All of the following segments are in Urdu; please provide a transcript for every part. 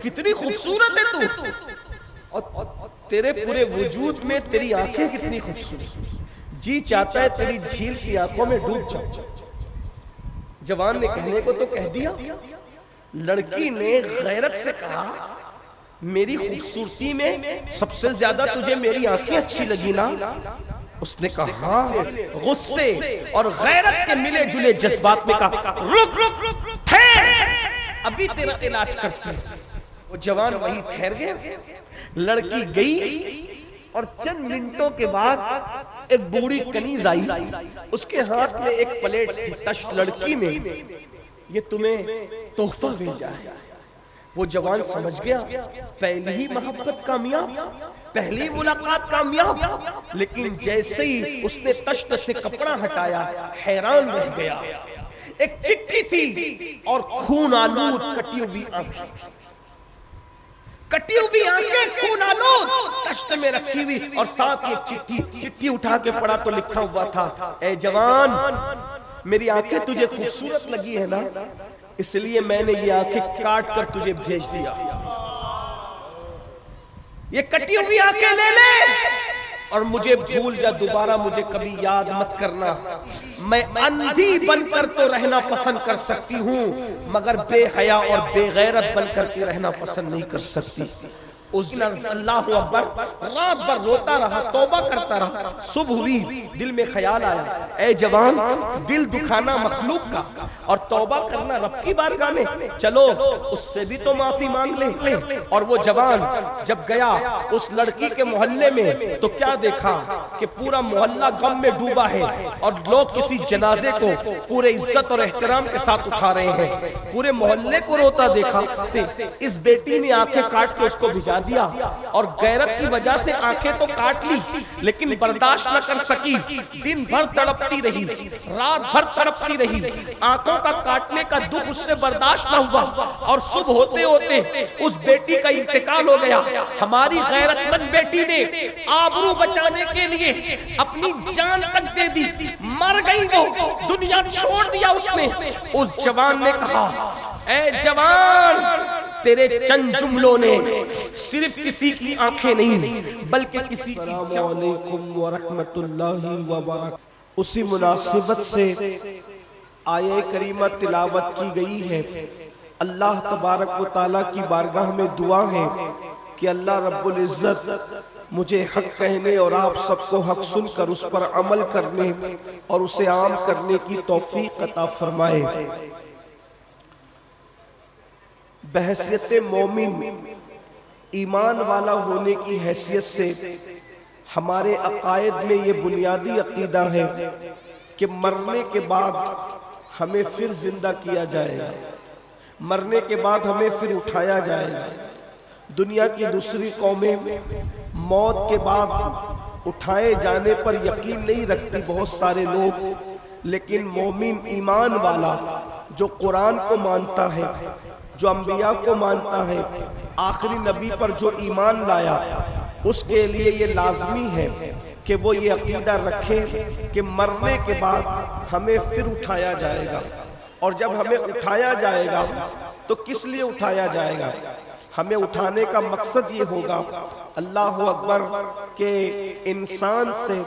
کتنی خوبصورت ہے تو، اور تیرے پورے وجود میں تیری آنکھیں کتنی خوبصورت، جی چاہتا ہے تیری جھیل سی آنکھوں میں ڈوب جاؤ۔ جوان نے کہنے کو تو کہہ دیا، لڑکی نے غیرت سے کہا میری خوبصورتی میں سب سے زیادہ تجھے میری آنکھیں اچھی لگی نا؟ اس نے کہا ہاں۔ غصے اور غیرت کے ملے جلے جذبات میں کہا رک ٹھہر، ابھی تیرا علاج کرتی ہوں۔ وہ جوان وہی ٹھہر گیا، لڑکی گئی اور چند منٹوں کے بعد ایک بوڑھی کنیز آئی، اس کے ہاتھ میں ایک پلیٹ تھی، تش لڑکی نے یہ تمہیں تحفہ بھیجا ہے۔ وہ جوان سمجھ گیا پہلی ہی محبت کامیاب، پہلی ملاقات کامیاب، لیکن جیسے ہی اس نے تشت سے کپڑا ہٹایا حیران رہ گیا۔ ایک چٹھی تھی اور خون آلود کٹی ہوئی آنکھیں، کٹی ہوئی آنکھیں خون آلود تشت میں رکھی ہوئی، اور ساتھ ایک چٹھی اٹھا کے پڑھا تو لکھا ہوا تھا اے جوان میری آنکھیں تجھے خوبصورت لگی ہے نا، اس لیے میں نے یہ آنکھیں کاٹ کر تجھے بھیج دیا، یہ کٹی ہوئی آنکھیں لے لے اور مجھے بھول جا، دوبارہ مجھے کبھی یاد مت کرنا۔ میں اندھی بن کر تو رہنا پسند کر سکتی ہوں مگر بے حیا اور بے غیرت بن کر کے رہنا پسند نہیں کر سکتی۔ اس دن اللہ اکبر رات بھر روتا رہا، توبہ کرتا رہا۔ صبح ہوئی، دل میں خیال آیا اے جوان دل دکھانا مخلوق کا اور توبہ کرنا رب کی بارگاہ میں، چلو اس سے بھی تو معافی مانگ لے۔ اور وہ جوان جب گیا اس لڑکی کے محلے میں تو کیا دیکھا کہ پورا محلہ غم میں ڈوبا ہے اور لوگ کسی جنازے کو پورے عزت اور احترام کے ساتھ اٹھا رہے ہیں، پورے محلے کو روتا دیکھا۔ اس بیٹی نے آنکھیں کاٹ کے اس کو بھجا دیا اور غیرت کی وجہ سے آنکھیں تو کاٹ لی لیکن برداشت نہ کر سکی، دن بھر تڑپتی رہی، رات بھر تڑپتی رہی، آنکھوں کا کاٹنے کا دکھ اس سے برداشت نہ ہوا، اور صبح ہوتے ہوتے اس بیٹی کا انتقال ہو گیا۔ ہماری غیرت مند بیٹی نے آبرو بچانے کے لیے اپنی جان تک دے دی، مر گئی، وہ دنیا چھوڑ دیا اس نے۔ اس جوان نے کہا اے جوان تیرے چند جملوں نے صرف کسی کی آنکھیں نہیں بلکہ کسی کی جان۔ السلام علیکم ورحمت اللہ وبرکاتہ۔ اسی مناسبت سے آیہ کریمہ تلاوت کی گئی ہے۔ اللہ تبارک و تعالیٰ کی بارگاہ میں دعا ہے کہ اللہ رب العزت مجھے حق کہنے اور آپ سب کو حق سن کر اس پر عمل کرنے اور اسے عام کرنے کی توفیق عطا فرمائے۔ بحیثیت مومن ایمان والا ہونے کی حیثیت سے ہمارے عقائد میں یہ بنیادی عقیدہ ہے کہ مرنے کے بعد ہمیں پھر زندہ کیا جائے گا، مرنے کے بعد ہمیں پھر اٹھایا جائے گا۔ دنیا کی دوسری قومیں موت کے بعد اٹھائے جانے پر یقین نہیں رکھتی بہت سارے لوگ، لیکن مومن ایمان والا جو قرآن کو مانتا ہے، جو انبیاء کو مانتا ہے، آخری نبی پر جو ایمان لایا، اس کے لیے یہ لازمی ہے کہ وہ یہ عقیدہ رکھے کہ مرنے کے بعد ہمیں پھر اٹھایا جائے گا۔ اور جب ہمیں اٹھایا جائے گا تو کس لیے اٹھایا جائے گا؟ ہمیں اٹھانے کا مقصد یہ ہوگا اللہ اکبر کہ انسان سے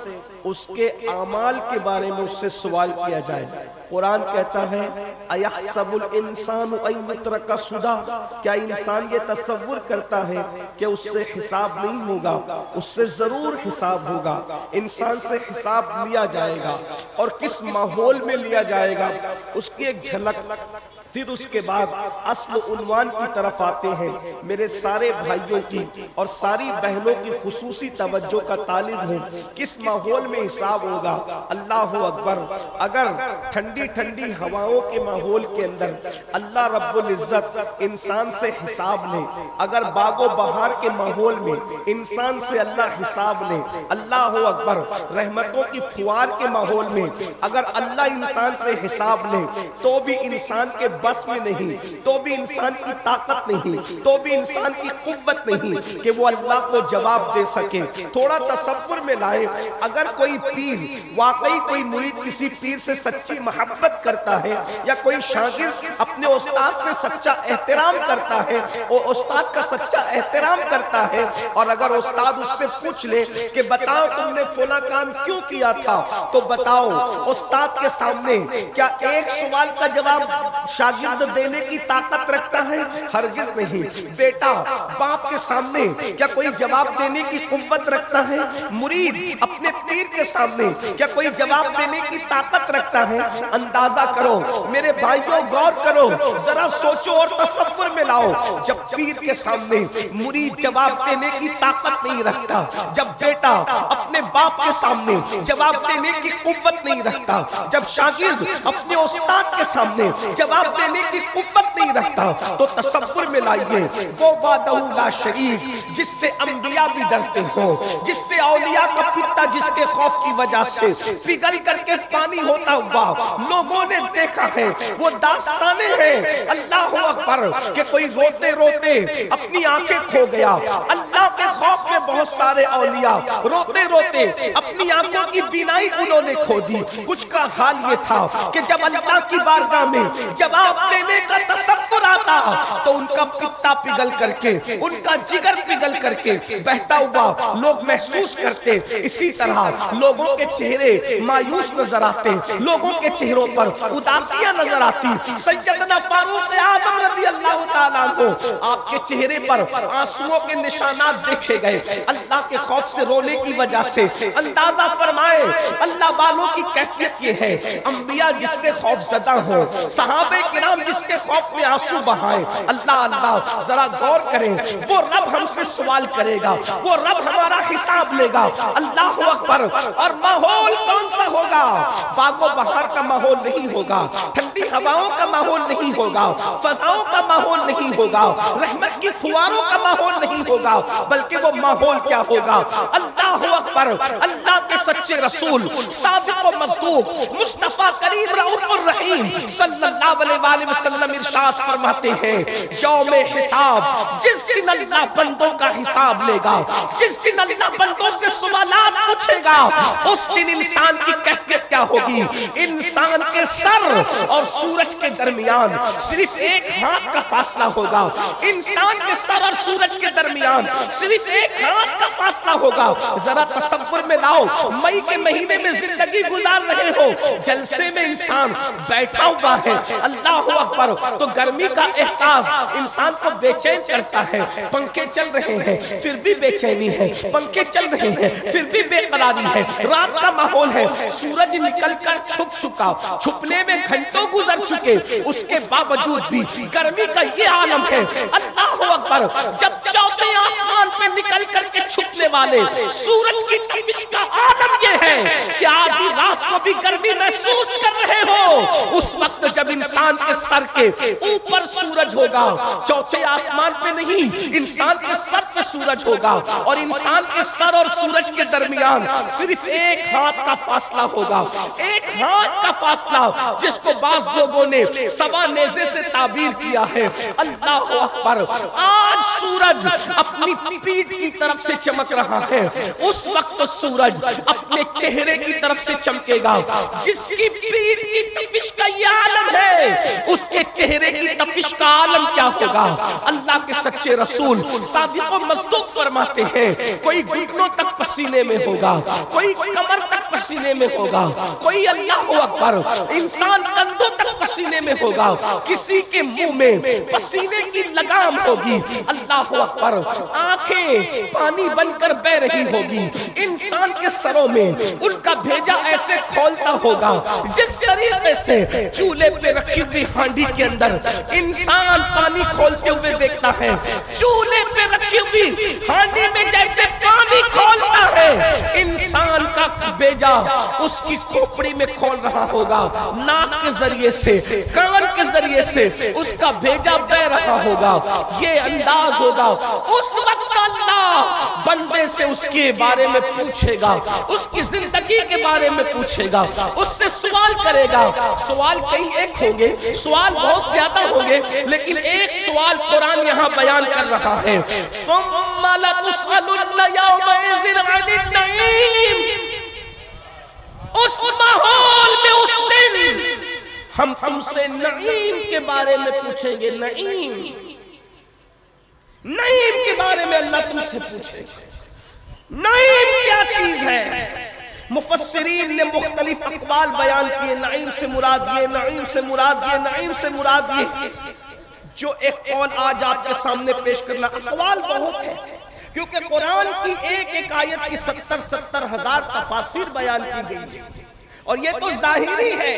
اس کے اعمال کے بارے میں اس سے سوال کیا جائے۔ قرآن کہتا ہے اَيَحْسَبُ الْإِنسَانُ أَن يُتْرَكَ سُدًى، کیا انسان یہ تصور کرتا ہے کہ اس سے حساب نہیں ہوگا؟ اس سے ضرور حساب ہوگا، انسان سے حساب لیا جائے گا، اور کس ماحول میں لیا جائے گا اس کی ایک جھلک۔ پھر اس کے بعد اصل عنوان کی طرف آتے ہیں۔ میرے سارے بھائیوں کی اور ساری بہنوں کی خصوصی توجہ کا طالب ہوں، کس ماحول میں حساب ہوگا؟ اللہ اکبر، اگر ٹھنڈی ٹھنڈی ہواؤں کے ماحول کے اندر اللہ رب العزت انسان سے حساب لے، اگر باغ و بہار کے ماحول میں انسان سے اللہ حساب لے، اللہ اکبر، رحمتوں کی پھوار کے ماحول میں اگر اللہ انسان سے حساب لے، تو بھی انسان کے بس میں نہیں، تو بھی انسان کی طاقت نہیں، تو بھی انسان کی قوت نہیں کہ وہ اللہ کو جواب دے سکے۔ تھوڑا تصور میں لائے، اگر کوئی پیر واقعی کوئی مرید کسی پیر سے سچی محبت کرتا ہے، یا کوئی شاگرد اپنے استاد سے سچا احترام کرتا ہے، وہ استاد کا سچا احترام کرتا ہے، اور اگر استاد اس سے پوچھ لے کہ بتاؤ تم نے فلاں کام کیوں کیا تھا، تو بتاؤ استاد کے سامنے کیا ایک سوال کا جواب شاگرد دینے کی طاقت رکھتا ہے؟ ہرگز نہیں۔ بیٹا باپ کے سامنے کیا کوئی جواب دینے کی قوت رکھتا ہے؟ مرید اپنے پیر کے سامنے کیا کوئی جواب دینے کی طاقت رکھتا ہے؟ اندازہ کرو میرے بھائیوں، غور کرو، ذرا سوچو اور تصور میں لاؤ، جب پیر کے سامنے مرید جواب دینے کی طاقت نہیں رکھتا، جب بیٹا اپنے باپ کے سامنے جواب دینے کی قوت نہیں رکھتا، جب شاگرد اپنے استاد کے سامنے جواب دینے کی قوت نہیں رکھتا، تو تصور میں لائیے وہ وحدہ لا شریک جس سے انبیاء بھی ڈرتے ہوں، جس سے اولیاء کا پتا جس کے خوف کی وجہ سے پگھل کر کے پانی ہوتا ہوا لوگوں نے دیکھا ہے، وہ داستانیں ہیں اللہ اکبر کہ کوئی روتے روتے اپنی آنکھیں کھو گیا۔ اللہ کے خوف میں بہت سارے اولیاء روتے روتے اپنی آنکھوں کی بینائی انہوں نے کھو دی۔ کچھ کا حال یہ تھا کہ جب اللہ کی بارگاہ میں جواب دینے کا تصور آتا تو ان کا پتا پگھل کر کے، ان کا جگر پگھل کر کے بہتا ہوا لوگ محسوس کرتے۔ اسی طرح لوگوں کے چہرے مایوس نظر آتے، لوگوں کے چہروں پر اداسیاں نظر آتی۔ سیدنا فاروق اعظم رضی اللہ تعالیٰ عنہ، آپ کے چہرے پر آنسوؤں کے نشانات دیکھے گئے، اللہ کے خوف سے رونے کی وجہ سے۔ اندازہ فرمائے اللہ والوں کی کیفیت یہ ہے، انبیاء جس سے خوف زدہ ہوں، صحابہ کرام جس کے خوف میں آنسو بہائیں۔ اللہ اللہ ذرا غور کریں، وہ رب ہم سے سوال کرے گا، وہ رب ہمارا حساب لے گا۔ اللہ اکبر۔ اور ماحول کون سا ہوگا؟ باغ و بہار کا ماحول نہیں ہوگا، ٹھنڈی ہواؤں کا ماحول نہیں ہوگا، فضاؤں کا ماحول نہیں ہوگا، رحمت کی فواروں کا ماحول نہیں ہوگا، بلکہ وہ ماحول کیا ہوگا؟ اللہ اکبر۔ اللہ کے سچے رسول صادق و مصدوق مصطفیٰ کریم رؤوف الرحیم صلی اللہ علیہ وآلہ وسلم ارشاد فرماتے ہیں، یوم حساب، جس دن اللہ بندوں کا حساب لے گا، جس دن اللہ بندوں سے سوالات پوچھے گا، اس دن انسان کی کیفیت کیا ہوگی؟ انسان کے سر اور سورج کے درمیان صرف ایک ہاتھ کا فاصلہ ہوگا۔ انسان کے سر اور سورج کے درمیان صرف ایک ہاتھ کا فاصلہ ہوگا۔ ذرا تصور میں لاؤ، مئی کے مہینے میں زندگی گزار رہے ہو، جلسے میں انسان بیٹھا ہوا ہے، اللہ اکبر، تو گرمی کا احساس انسان کو بے چین کرتا ہے۔ پنکھے چل رہے ہیں پھر بھی بے چینی ہے، پنکھے چل رہے ہیں پھر بھی بے قراری ہے، رات کا ماحول ہے، سورج نکل کر چھپ چکا، چھپنے میں گھنٹوں گزر چکے، اس کے باوجود بھی گرمی کا یہ عالم ہے۔ اللہ اکبر۔ جب چوتھے آسمان پہ نکل کر کے چھپنے والے سورج کی تپش کا عالم یہ ہے کہ آدھی رات کو بھی گرمی محسوس کر رہے ہو، اس وقت جب انسان کے سر کے اوپر سورج ہوگا، چوتھے آسمان پہ نہیں، انسان کے سر پہ سورج ہوگا، اور انسان کے سر اور سورج کے درمیان صرف ایک ہاتھ کا فاصلہ ہوگا، ایک ہاتھ کا فاصلہ، جس کو بعض لوگوں نے سوا نیزے سے تعبیر کیا ہے۔ اللہ اکبر۔ آج سورج اپنی پیٹھ کی طرف سے چمک رہا ہے، اس وقت سورج اپنے چہرے کی طرف سے چمکے گا۔ جس کی پیٹھ کی تپش کا یہ عالم ہے، اس کے چہرے کی تپش کا عالم کیا ہوگا؟ اللہ کے سچے رسول صادق و مصدوق فرماتے ہیں، کوئی گھٹنوں تک پسینے میں ہوگا، کوئی کمر تک پسینے میں ہوگا، کوئی اللہ اکبر انسان کندھوں تک پسینے میں ہوگا، کسی کے منہ میں پسینے کی لگام ہوگی، اللہ اکبر، آنکھیں پانی بن کر بہ رہی ہوگی، انسان کے سروں میں ان کا بھیجا ایسے کھولتا ہوگا جس طریقے سے چولہے پہ رکھی ہوئی ہانڈی کے اندر انسان پانی کھولتے ہوئے دیکھتا ہے، چولہے پہ رکھی ہوئی ہانڈی میں جیسے پانی کھولتا ہے، انسان کا بھیجا اس کی کھوپڑی میں کھول رہا ہوگا، ناک کے ذریعے سے، کان کے ذریعے سے اس کا بھیجا بہ رہا ہوگا۔ یہ انداز آغاز ہوگا، اس وقت اللہ بندے سے اس کے بارے میں پوچھے گا، اس کی زندگی کے بارے میں پوچھے گا، اس سے سوال کرے گا۔ سوال کئی ایک ہوں گے، سوال بہت زیادہ ہوں گے، لیکن ایک سوال قرآن یہاں بیان کر رہا ہے، ثُمَّ لَتُسْأَلُنَّ يَوْمَئِذٍ عَنِ النَّعِيمِ۔ اس ماحول میں اس دن ہم تم سے نعیم کے بارے میں پوچھیں گے۔ نعیم، نعیم کے بارے میں اللہ تم سے پوچھے گا۔ نعیم کیا چیز ہے؟ مفسرین نے مختلف اقوال بیان کیے، نعیم سے مراد یہ، نعیم سے مراد یہ، نعیم سے مراد یہ۔ جو ایک قول آج آپ کے سامنے پیش کرنا، اقوال بہت ہیں کیونکہ قرآن کی ایک ایک آیت کی 70 ہزار تفاسیر بیان کی گئی ہے، اور یہ تو ظاہری ہے،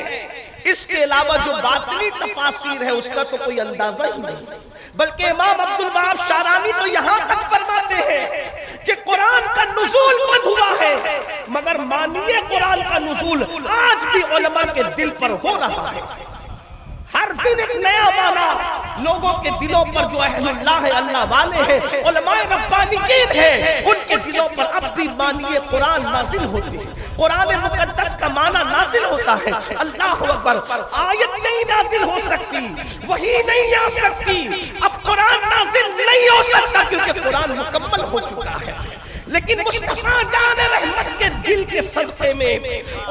اس کے علاوہ جو باطنی تفاسیر ہے اس کا تو کوئی اندازہ ہی نہیں۔ بلکہ امام عبدالوہاب شارانی تو یہاں تک فرماتے ہیں کہ قرآن کا نزول قد ہوا ہے، مگر معنی قرآن کا نزول آج بھی علماء کے دل پر ہو رہا ہے۔ ہر دن ایک نیا معنی لوگوں کے دلوں پر، جو اہل اللہ ہے، اللہ والے ہیں، علماء ربانیین ہیں، ان کے دلوں پر اب بھی معنی قرآن نازل ہوتے ہیں، قرآن مقدس کا معنی نازل ہوتا ہے۔ اللہ اکبر، آیت نہیں نازل ہو سکتی، وحی نہیں آ سکتی، اب قرآن نازل نہیں ہو سکتا کیونکہ قرآن مکمل ہو چکا ہے، لیکن مصطفیٰ جان رحمت کے دل کے صدقے میں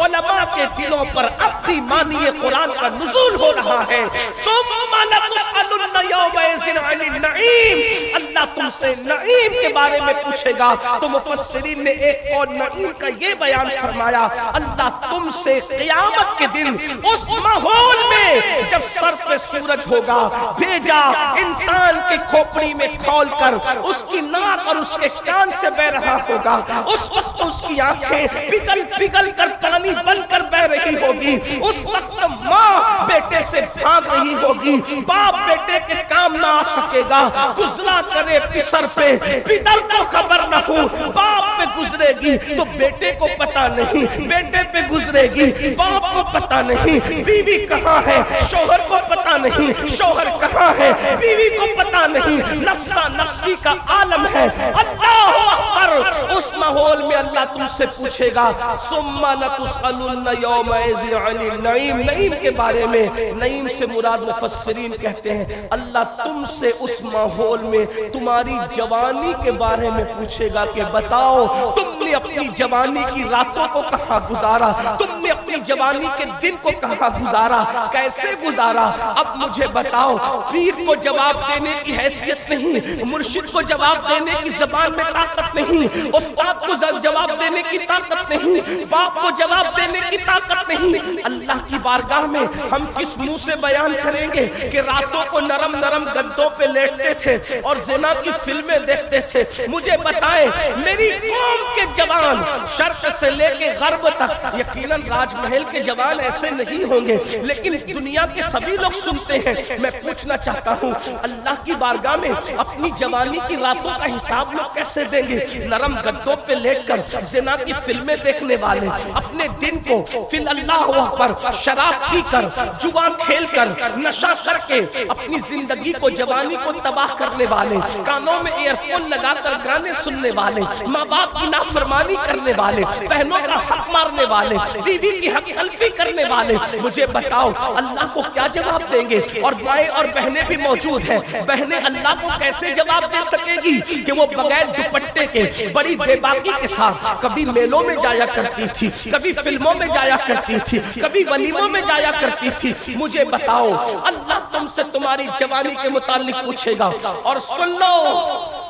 علماء کے دلوں پر اب بھی معنی قرآن کا نزول ہو رہا ہے۔ ثُمَّ لَتُسْأَلُنَّ يَوْمَئِذٍ عَنِ النَّعِيمِ، اللہ تم سے نعیم کے بارے میں پوچھے گا۔ تو مفسرین نے ایک اور نعیم کا یہ بیان فرمایا، اللہ تم سے قیامت کے دن اس ماحول میں جب سر پہ سورج ہوگا، بھیجا انسان کے کھوپڑی میں کھول کر اس کی ناک اور اس کے کان سے بہ رہا ہوگا، اس وقت اس کی آنکھیں پگھل پگھل کر پانی بن کر بہ رہی ہوگی، اس وقت ماں بیٹے سے بھاگ رہی ہوگی، باپ بیٹے کے کام نہ آ سکے گا، گزلا کرے پسر پہ، پدر کو خبر نہ ہو، باپ پہ گزرے گی تو بیٹے کو پتا نہیں، بیٹے پہ گزرے گی باپ کو پتا نہیں، بیوی کہاں ہے شوہر کو پتا نہیں، شوہر کہاں ہے بیوی کو پتا نہیں، نفسا نفسی کا عالم ہے۔ اللہ اکبر، اس ماحول میں اللہ تم سے پوچھے گا، ثُمَّ لَتُسْأَلُنَّ يَوْمَئِذٍ عَنِ النَّعِيمِ، نعیم کے بارے میں، نعیم سے مراد مفسرین کہتے ہیں اللہ تم سے اس ماحول میں تمہاری جوانی کے بارے میں پوچھے گا کہ بتاؤ تم نے اپنی جوانی کی راتوں کو کہاں گزارا، تم نے اپنی جوانی کے دن کو کہاں گزارا، کیسے گزارا۔ اب مجھے بتاؤ، پیر کو جواب دینے کی حیثیت نہیں، مرشد کو جواب دینے کی زبان میں طاقت نہیں، استاد کو جواب دینے کی طاقت نہیں، باپ کو جواب دینے کی طاقت نہیں، اللہ کی بارگاہ میں ہم کس منہ سے بیان کریں گے کہ راتوں کو نرم نرم گدوں پہ لیٹتے تھے اور زنا کی فلمیں دیکھتے تھے۔ مجھے بتائیں، میری قوم کے جوان شرق سے لے کے غرب تک، یقیناً راج محل کے جوان ایسے نہیں ہوں گے لیکن دنیا کے سبھی لوگ سنتے ہیں، میں پوچھنا چاہتا ہوں اللہ کی بارگاہ میں اپنی جوانی کی راتوں کا حساب لوگ کیسے دیں گے؟ نرم گدوں پہ لیٹ کر زنا کی فلمیں دیکھنے والے، اپنے دن کو فی اللہ اکبر شراب پی کر، جوا کھیل کر، نشہ کر کے اپنی زندگی کو، جوانی کو تباہ کرنے والے، کانوں میں ایئر فون لگا کر گانے سننے والے، ماں باپ کی نافرمانی کرنے والے، بہنوں کا حق مارنے والے، بیوی کی حق تلفی کرنے والے، مجھے بتاؤ اللہ کو کیا جواب دیں گے؟ اور مائیں اور بہنیں بھی موجود ہیں، بہنیں اللہ کو کیسے جواب دے سکے گی کہ وہ بغیر دوپٹے کے بڑی بے باکی کے ساتھ کبھی میلوں میں جایا کرتی تھی، کبھی فلموں میں جایا کرتی تھی، کبھی ولیموں میں جایا کرتی تھی۔ مجھے بتاؤ اللہ تم سے تمہاری جوانی کے متعلق پوچھے گا، اور سن لو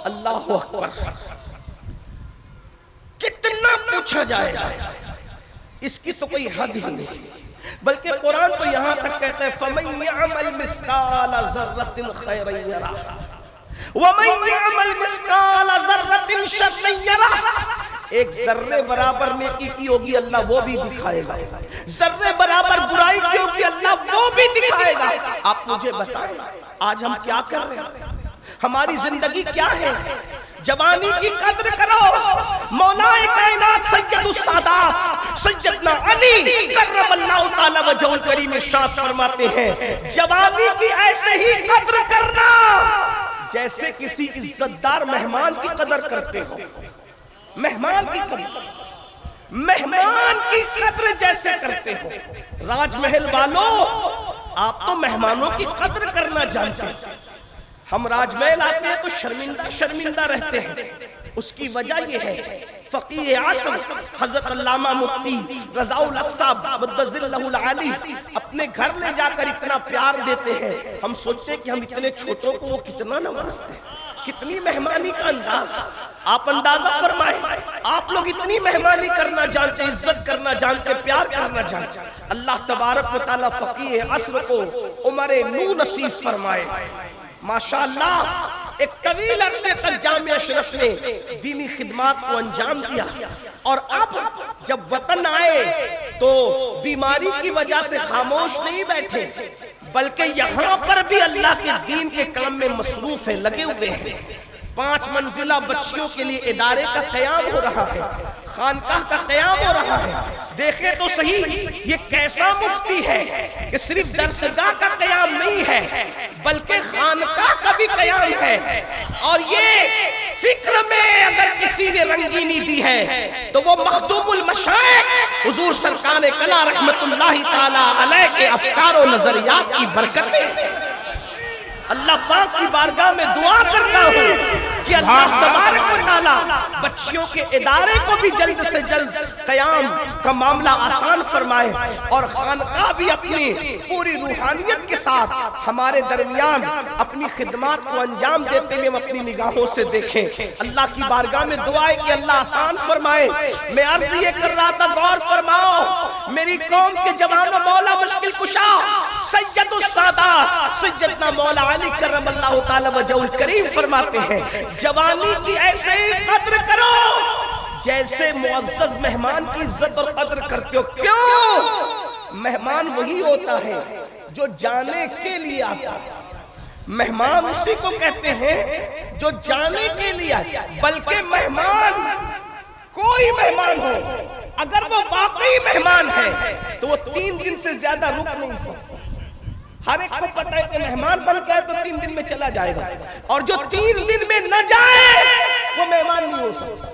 اللہ اکبر کتنا پوچھا جائے گا، اس کی تو کوئی حد ہی نہیں، بلکہ قرآن تو یہاں تک کہتا ہے فَمَن يَعْمَلْ مِثْقَالَ ذَرَّةٍ خَيْرًا يَرَهُ وَمَن يَعْمَلْ مِثْقَالَ ذَرَّةٍ شَرًّا يَرَهُ، ایک ذرے برابر نیکی کی ہوگی اللہ وہ بھی دکھائے گا، ذرے برابر برائی کی ہوگی اللہ وہ بھی دکھائے گا۔ آپ مجھے بتائیں آج ہم کیا کر رہے ہیں، ہماری زندگی کیا ہے؟ جوانی کی قدر کرو، مولا کائنات سید السادات سیدنا علی کرم اللہ تعالی وجہ الکریم ارشاد فرماتے ہیں جوانی کی ایسے ہی قدر کرنا جیسے کسی عزتدار مہمان کی قدر کرتے ہو، مہمان کی قدر جیسے کرتے ہو۔ راج محل والوں، آپ تو مہمانوں کی قدر کرنا جانتے ہیں۔ ہم راج محل آتے ہیں تو شرمندہ رہتے ہیں۔ اس کی وجہ یہ ہے، فقیہ اعظم حضرت علامہ مفتی رضا الاقصی مدظ اللہ العالی اپنے گھر لے جا کر اتنا پیار دیتے ہیں، ہم سوچتے ہیں کہ ہم اتنے چھوٹوں کو وہ کتنا نوازتے ہیں، کتنی مہمانی کا انداز۔ آپ اندازہ فرمائیں، آپ لوگ اتنی مہمانی کرنا جانتے، عزت کرنا جانتے، پیار کرنا جانتے۔ اللہ تبارک و تعالیٰ فقیہ عصر کو عمر نو نصیب فرمائے۔ ماشاءاللہ ایک طویل عرصے تک جامعہ اشرف نے دینی خدمات کو انجام دیا، اور اب جب وطن آئے تو بیماری کی وجہ سے خاموش نہیں بیٹھے، بلکہ یہاں پر بھی اللہ کے دین کے کام میں مصروف ہیں، لگے ہوئے ہیں۔ 5 منزلہ بچیوں کے لیے ادارے کا قیام ہو رہا ہے، خانقاہ کا قیام ہو رہا ہے۔ دیکھیں تو صحیح یہ کیسا مفتی ہے کہ صرف درسگاہ کا قیام نہیں ہے بلکہ خانقاہ کا بھی قیام ہے، اور یہ فکر میں اگر کسی نے رنگینی دی ہے تو وہ مخدوم المشائخ حضور سرکار کلا رحمت اللہ تعالی علیہ کے افکار و نظریات کی برکتیں۔ اللہ پاک کی بارگاہ میں دعا کرتا ہوں کہ اللہ تبارک و تعالی بچیوں کے ادارے کو بھی جلد سے جلد قیام کا معاملہ آسان فرمائے، اور خانقاہ بھی اپنی پوری روحانیت کے ساتھ ہمارے درمیان اپنی خدمات کو انجام دیتے ہوئے اپنی نگاہوں سے دیکھیں۔ اللہ کی بارگاہ میں دعا ہے کہ اللہ آسان فرمائے۔ میں عرض یہ کر رہا تھا، غور فرماؤ میری قوم کے جوانوں، مولا مشکل کشا سید السادات سیدنا مولا علی کرم اللہ تعالی وجہ الکریم فرماتے ہیں، جوانی کی ایسے ہی قدر کرو جیسے معزز مہمان کی عزت اور قدر کرتے ہو۔ کیوں؟ مہمان وہی ہوتا ہے جو جانے کے لیے آتا ہے، مہمان اسی کو کہتے ہیں جو جانے کے لیے آتا ہے۔ بلکہ مہمان، کوئی مہمان ہو، اگر وہ واقعی مہمان ہے تو وہ 3 دن سے زیادہ رک نہیں سکتا۔ ہر ایک کو پتہ ہے کہ مہمان بن کے آئے تو 3 دن میں چلا جائے گا، اور جو 3 دن میں نہ جائے وہ مہمان نہیں ہو سکتا۔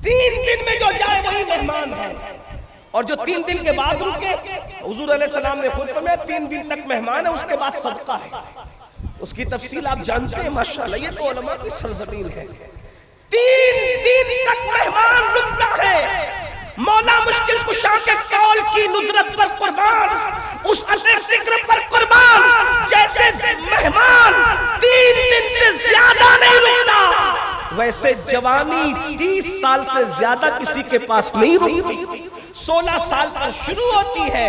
3 دن میں جو جائے وہی مہمان ہے، اور جو 3 دن کے بعد رکے، حضور علیہ السلام نے خود فرمایا 3 دن تک مہمان ہے، اس کے بعد صدقہ ہے۔ اس کی تفصیل آپ جانتے ہیں، ماشاءاللہ یہ تو علماء کی سرزمین ہے۔ 3 دن تک مہمان رکتا ہے۔ مولا مشکل کشا کے قول کی ندرت پر قربان، اس اثر فکر پر قربان، جیسے مہمان 3 دن سے زیادہ نہیں رکتا، ویسے جوانی 30 سال سے زیادہ کسی کے پاس نہیں رکتی۔ 16 سال پر شروع ہوتی ہے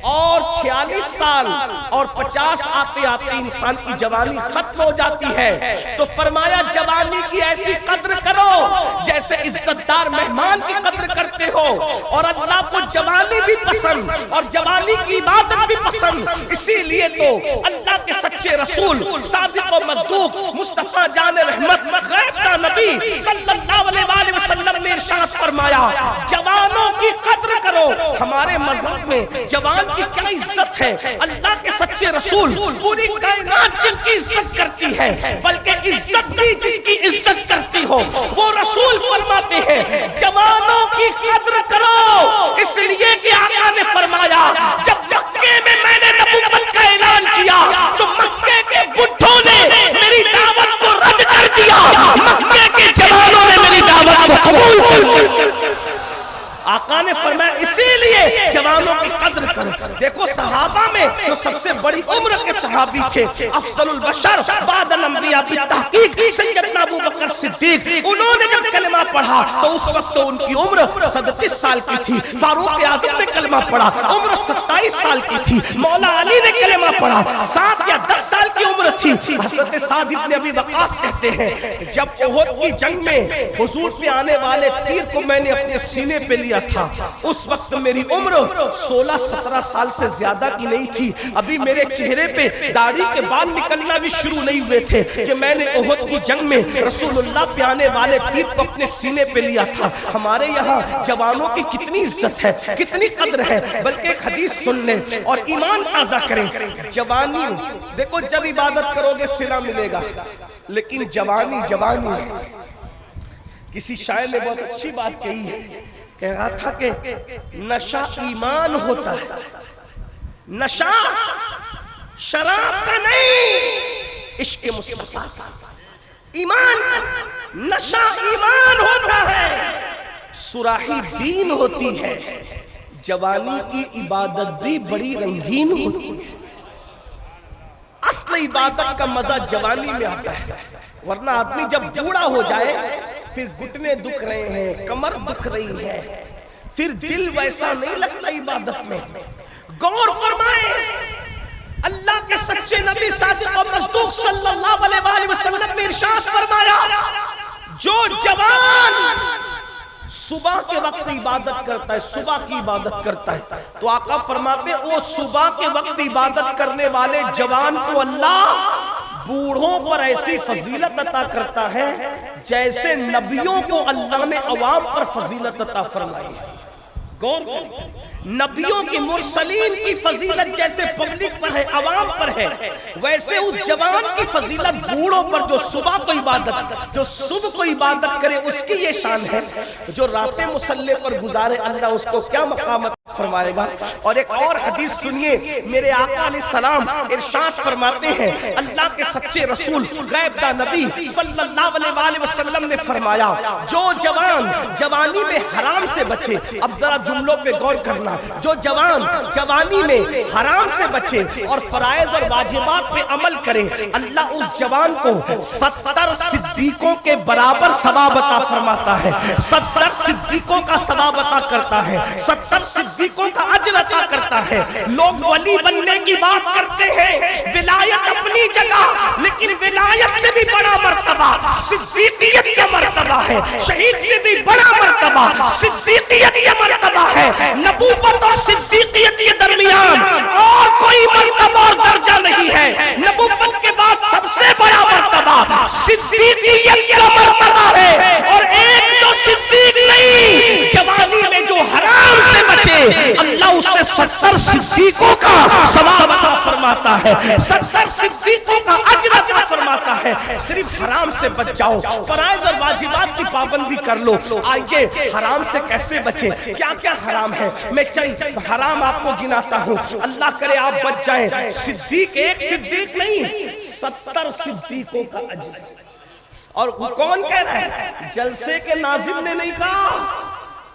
اور 46 سال اور 50 آتے آتے انسان کی جوانی ختم ہو جاتی ہے۔ تو فرمایا جوانی کی ایسی قدر کرو جیسے عزتدار مہمان کی قدر کرتے ہو، اور اللہ کو جوانی بھی پسند اور جوانی کی عبادت بھی پسند۔ اسی لیے تو اللہ کے سچے رسول صادق و مصدوق مصطفیٰ جان رحمت غیب کا نبی صلی اللہ علیہ وسلم نے ارشاد فرمایا جوانوں کی قدر کرو۔ ہمارے مذہب میں جوان کی کیا عزت ہے، اللہ کے سچے رسول پوری کائنات جن کی عزت کرتی ہے، بلکہ عزت بھی جس کی عزت کرتی ہو وہ رسول فرماتے ہیں جوانوں کی قدر کرو۔ اس لیے کہ آقا نے فرمایا جب مکے میں نے نبوت کا اعلان کیا تو مکے کے بڈھوں نے میری دعوت کو رد کر دیا، مکے کے جوانوں نے میری دعوت کو قبول کر دیا۔ آقا نے فرمایا اسی لیے جوانوں کی قدر کرو۔ دیکھو صحابہ میں جو سب سے بڑی عمر کے صحابی تھے، افضل البشر بعد الانبیاء بالتحقیق سیدنا ابو بکر صدیق، انہوں نے جب کلمہ پڑھا تو اس وقت تو ان کی عمر 37 سال کی تھی۔ فاروق اعظم نے کلمہ پڑھا، عمر 27 سال کی تھی۔ مولا علی نے کلمہ پڑھا، 7 یا 10 سال کی عمر تھی۔ حضرت سعد بن ابی وقاص کہتے ہیں جب احد کی جنگ میں حضور پہ آنے والے تیر کو میں نے اپنے سینے پہ لیا تھا، اس وقت میری عمر 16-17 سال سے زیادہ کی نہیں تھی، ابھی میرے چہرے پہ داڑھی کے بال نکلنا بھی شروع نہیں ہوئے تھے کہ میں نے احد کی جنگ میں رسول اللہ پہ آنے والے تیر کو اپنے سینے پہ لیا تھا۔ ہمارے یہاں جوانوں کی کتنی عزت ہے، کتنی قدر ہے، بلکہ ایک حدیث سن لیں اور ایمان تازہ کریں۔ جوانی دیکھو جب عبادت کرو گے صلہ ملے گا، لیکن جوانی جوانی ہے۔ کسی شاعر نے بہت اچھی بات کہی ہے، کہہ رہا تھا کہ نشہ ایمان ہوتا ہے، نشہ شراب کا نہیں، عشق مصطفیٰ کا۔ ایمان نشہ ایمان ہوتا ہے، سراحی دین ہوتی ہے، جوانی کی عبادت بھی بڑی رنگین ہوتی ہے۔ اصل عبادت کا مزہ جوانی میں آتا ہے، ورنہ آدمی جب بوڑھا ہو جائے پھر گھٹنے دکھ رہے ہیں، کمر دکھ رہی ہے، پھر دل ویسا نہیں لگتا عبادت میں۔ غور فرمائیں، اللہ کے سچے نبی صادق و مصدوق صلی اللہ علیہ وآلہ وسلم نے ارشاد فرمایا، جو جوان صبح کے وقت عبادت کرتا ہے، صبح کی عبادت کرتا ہے، تو آقا فرماتے ہیں وہ صبح کے وقت عبادت کرنے والے جوان کو اللہ بوڑھوں پر ایسی فضیلت عطا کرتا ہے جیسے نبیوں کو اللہ نے عوام پر فضیلت عطا فرمائی ہے۔ غور کریں، نبیوں کی مرسلین کی فضیلت جیسے پبلک پر ہے، عوام پر ہے، ویسے اس جوان کی فضیلت بوڑھوں پر جو صبح کو عبادت، جو صبح کو عبادت کرے اس کی یہ شان ہے۔ جو راتیں مصلی پر گزارے اللہ اس کو کیا مقامت فرمائے گا۔ اور ایک اور حدیث سنیے، میرے آقا علیہ السلام ارشاد فرماتے ہیں، اللہ کے سچے رسول غیب دا نبی صلی اللہ علیہ وآلہ وسلم نے فرمایا، جو جوان جوانی میں حرام سے بچے، اب ذرا جملوں پہ غور کرنا، جو جوان جوانی میں حرام سے بچے اور فرائض اور واجبات پہ عمل کرے، اللہ اس جوان کو 70 صدیقوں کے برابر ثواب عطا فرماتا ہے، 70 صدیقوں کا ثواب عطا کرتا ہے، 70 صدیقوں کا اجر عطا کرتا ہے۔ لوگ ولی بننے کی بات کرتے ہیں، ولایت اپنی جگہ، لیکن ولایت سے بھی بڑا مرتبہ صدیقیت کا مرتبہ ہے، شہید سے بھی بڑا مرتبہ صدیقیت کا مرتبہ ہے۔ نبوت اور صدیقیت کے درمیان اور کوئی مرتبہ اور درجہ نہیں ہے، نبوت کے بعد سب سے بڑا مرتبہ صدیقیت کا مرتبہ ہے۔ اور ایک جو صدیق نہیں، جوانی میں جو حرام سے بچے، اللہ اس سے 70 صدیقوں کا ثواب عطا فرماتا ہے، 70 صدیقوں کا اجر عطا فرماتا ہے۔ صرف حرام سے بچ جاؤ، فرائض اور واجبات کی پابندی کر لو۔ آئیے حرام سے کیسے بچے، کیا کیا حرام ہے، میں چند حرام آپ کو گناتا ہوں، اللہ کرے آپ بچ جائیں۔ صدیق ایک صدیق نہیں، 70 صدیقوں کا اجر۔ اور کون کہہ رہا ہے؟ جلسے کے ناظم نے نہیں کہا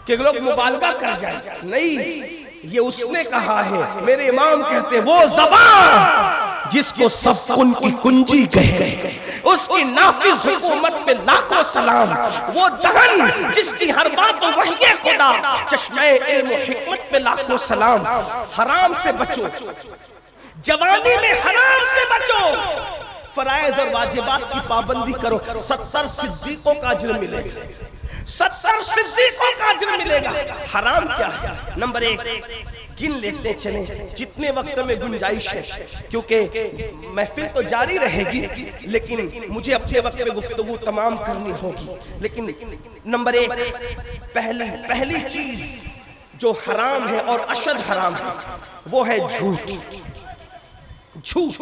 کہ لوگ مبالغہ کر جائیں، نہیں، یہ اس نے کہا ہے، میرے امام کہتے ہیں، وہ زبان جس کو سب کن کی کنجی کہے، اس کی نافذ حکومت پہ لاکھوں سلام، وہ دہن جس کی ہر بات وحی خدا، چشمہ علم و حکمت پہ لاکھوں سلام۔ حرام سے بچو، جوانی میں حرام سے بچو، فرائض اور واجبات کی پابندی کرو، 70 صدیقوں کا اجر ملے گا، 70 صدیقوں کا اجر ملے گا۔ حرام کیا ہے؟ نمبر 1 گن لیتے چلیں جتنے وقت میں گنجائش ہے، کیونکہ محفل تو جاری رہے گی لیکن مجھے اپنے وقت میں گفتگو تمام کرنی ہوگی۔ لیکن نمبر 1 پہلی چیز جو حرام ہے اور اشد حرام ہے وہ ہے جھوٹ۔ جھوٹ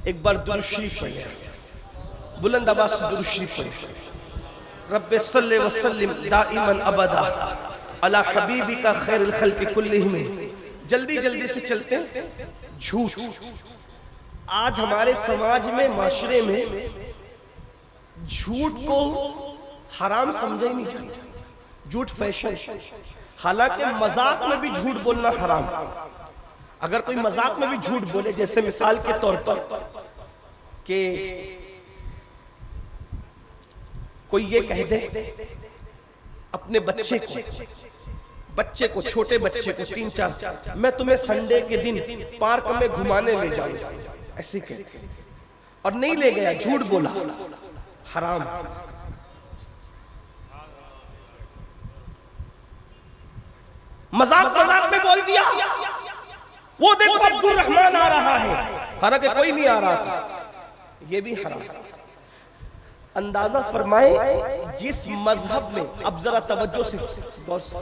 ایک بار درود شریف پڑھیں، بلند آواز سے درود شریف پڑھیں۔ رب صلی وسلم دائما ابدا علی حبیبک خیر الخلق کلہم۔ جلدی جلدی سے چلتے ہیں۔ جھوٹ آج ہمارے سماج میں، معاشرے میں جھوٹ کو حرام سمجھا ہی نہیں جاتا، جھوٹ فیشن۔ حالانکہ مذاق میں بھی جھوٹ بولنا حرام۔ اگر کوئی مذاق میں بھی جھوٹ بولے، جیسے مثال کے طور پر کہ کوئی یہ کہہ دے اپنے بچے کو چھوٹے بچے کو 3-4 میں تمہیں سنڈے کے دن پارک میں گھمانے لے جاؤں، ایسے کہتے اور نہیں لے گیا، جھوٹ بولا، حرام۔ مذاق میں بول دیا، وہ دیکھو عبد الرحمن آ رہا ہے، حالانکہ کوئی نہیں آ رہا تھا، یہ بھی حرام۔ اندازہ فرمائیں جس مذہب میں، اب ذرا توجہ سے غور سے،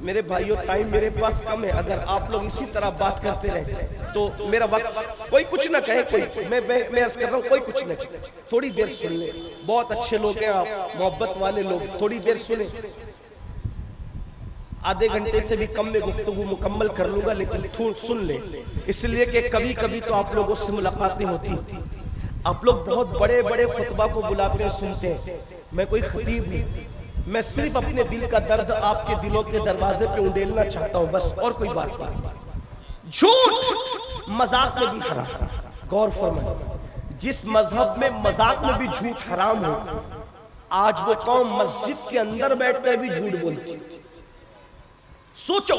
میرے بھائیو ٹائم میرے پاس کم ہے، اگر آپ لوگ اسی طرح بات کرتے رہیں تو میرا وقت، کوئی کچھ نہ کہے، میں عرض کر رہا ہوں کوئی کچھ نہ کہے، تھوڑی دیر سن لیں، بہت اچھے لوگ ہیں آپ، محبت والے لوگ، تھوڑی دیر سنیں، آدھے گھنٹے سے بھی کم میں گفتگو مکمل کر لوں گا، لیکن سن لیں، اس لیے کہ کبھی کبھی تو آپ لوگوں سے ملاقاتیں ہوتی، آپ لوگ بہت بڑے بڑے خطبہ کو بلاتے ہیں سنتے ہیں، میں کوئی خطیب نہیں، میں صرف اپنے دل کا درد آپ کے دلوں کے دروازے پہ انڈیلنا چاہتا ہوں، بس اور کوئی بات نہیں۔ جھوٹ مذاق میں بھی حرام، غور فرمائیں، جس مذہب میں مذاق میں بھی جھوٹ حرام ہو، آج وہ قوم مسجد کے اندر بیٹھ کر بھی جھوٹ بولتی، سوچو۔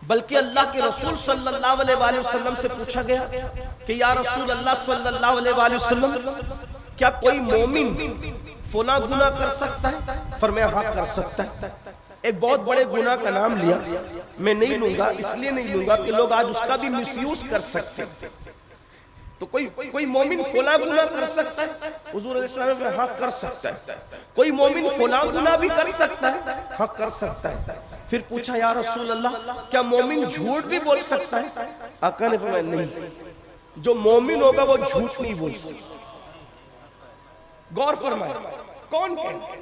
بلکہ اللہ کے رسول صلی اللہ علیہ وآلہ وسلم سے پوچھا گیا کہ یا رسول اللہ صلی اللہ علیہ وآلہ وسلم، کیا کوئی مومن فلاں گناہ کر سکتا ہے؟ فرمایا ہاں کر سکتا ہے۔ ایک بہت بڑے گناہ کا نام لیا، میں نہیں لوں گا، اس لیے نہیں لوں گا کہ لوگ آج اس کا بھی مس یوز کر سکتے ہیں، تو کوئی مومن فلاں گناہ کر سکتا ہے؟ حضور علیہ السلام نے ہاں کر سکتا ہے۔ کوئی مومن فلاں گناہ بھی کر سکتا ہے؟ ہاں کر سکتا ہے۔ پھر پوچھا یا رسول اللہ کیا مومن جھوٹ بھی بول سکتا ہے؟ آقا نے فرمایا نہیں، جو مومن ہوگا وہ جھوٹ نہیں بول سکتا۔ غور فرمائے، کون کہے؟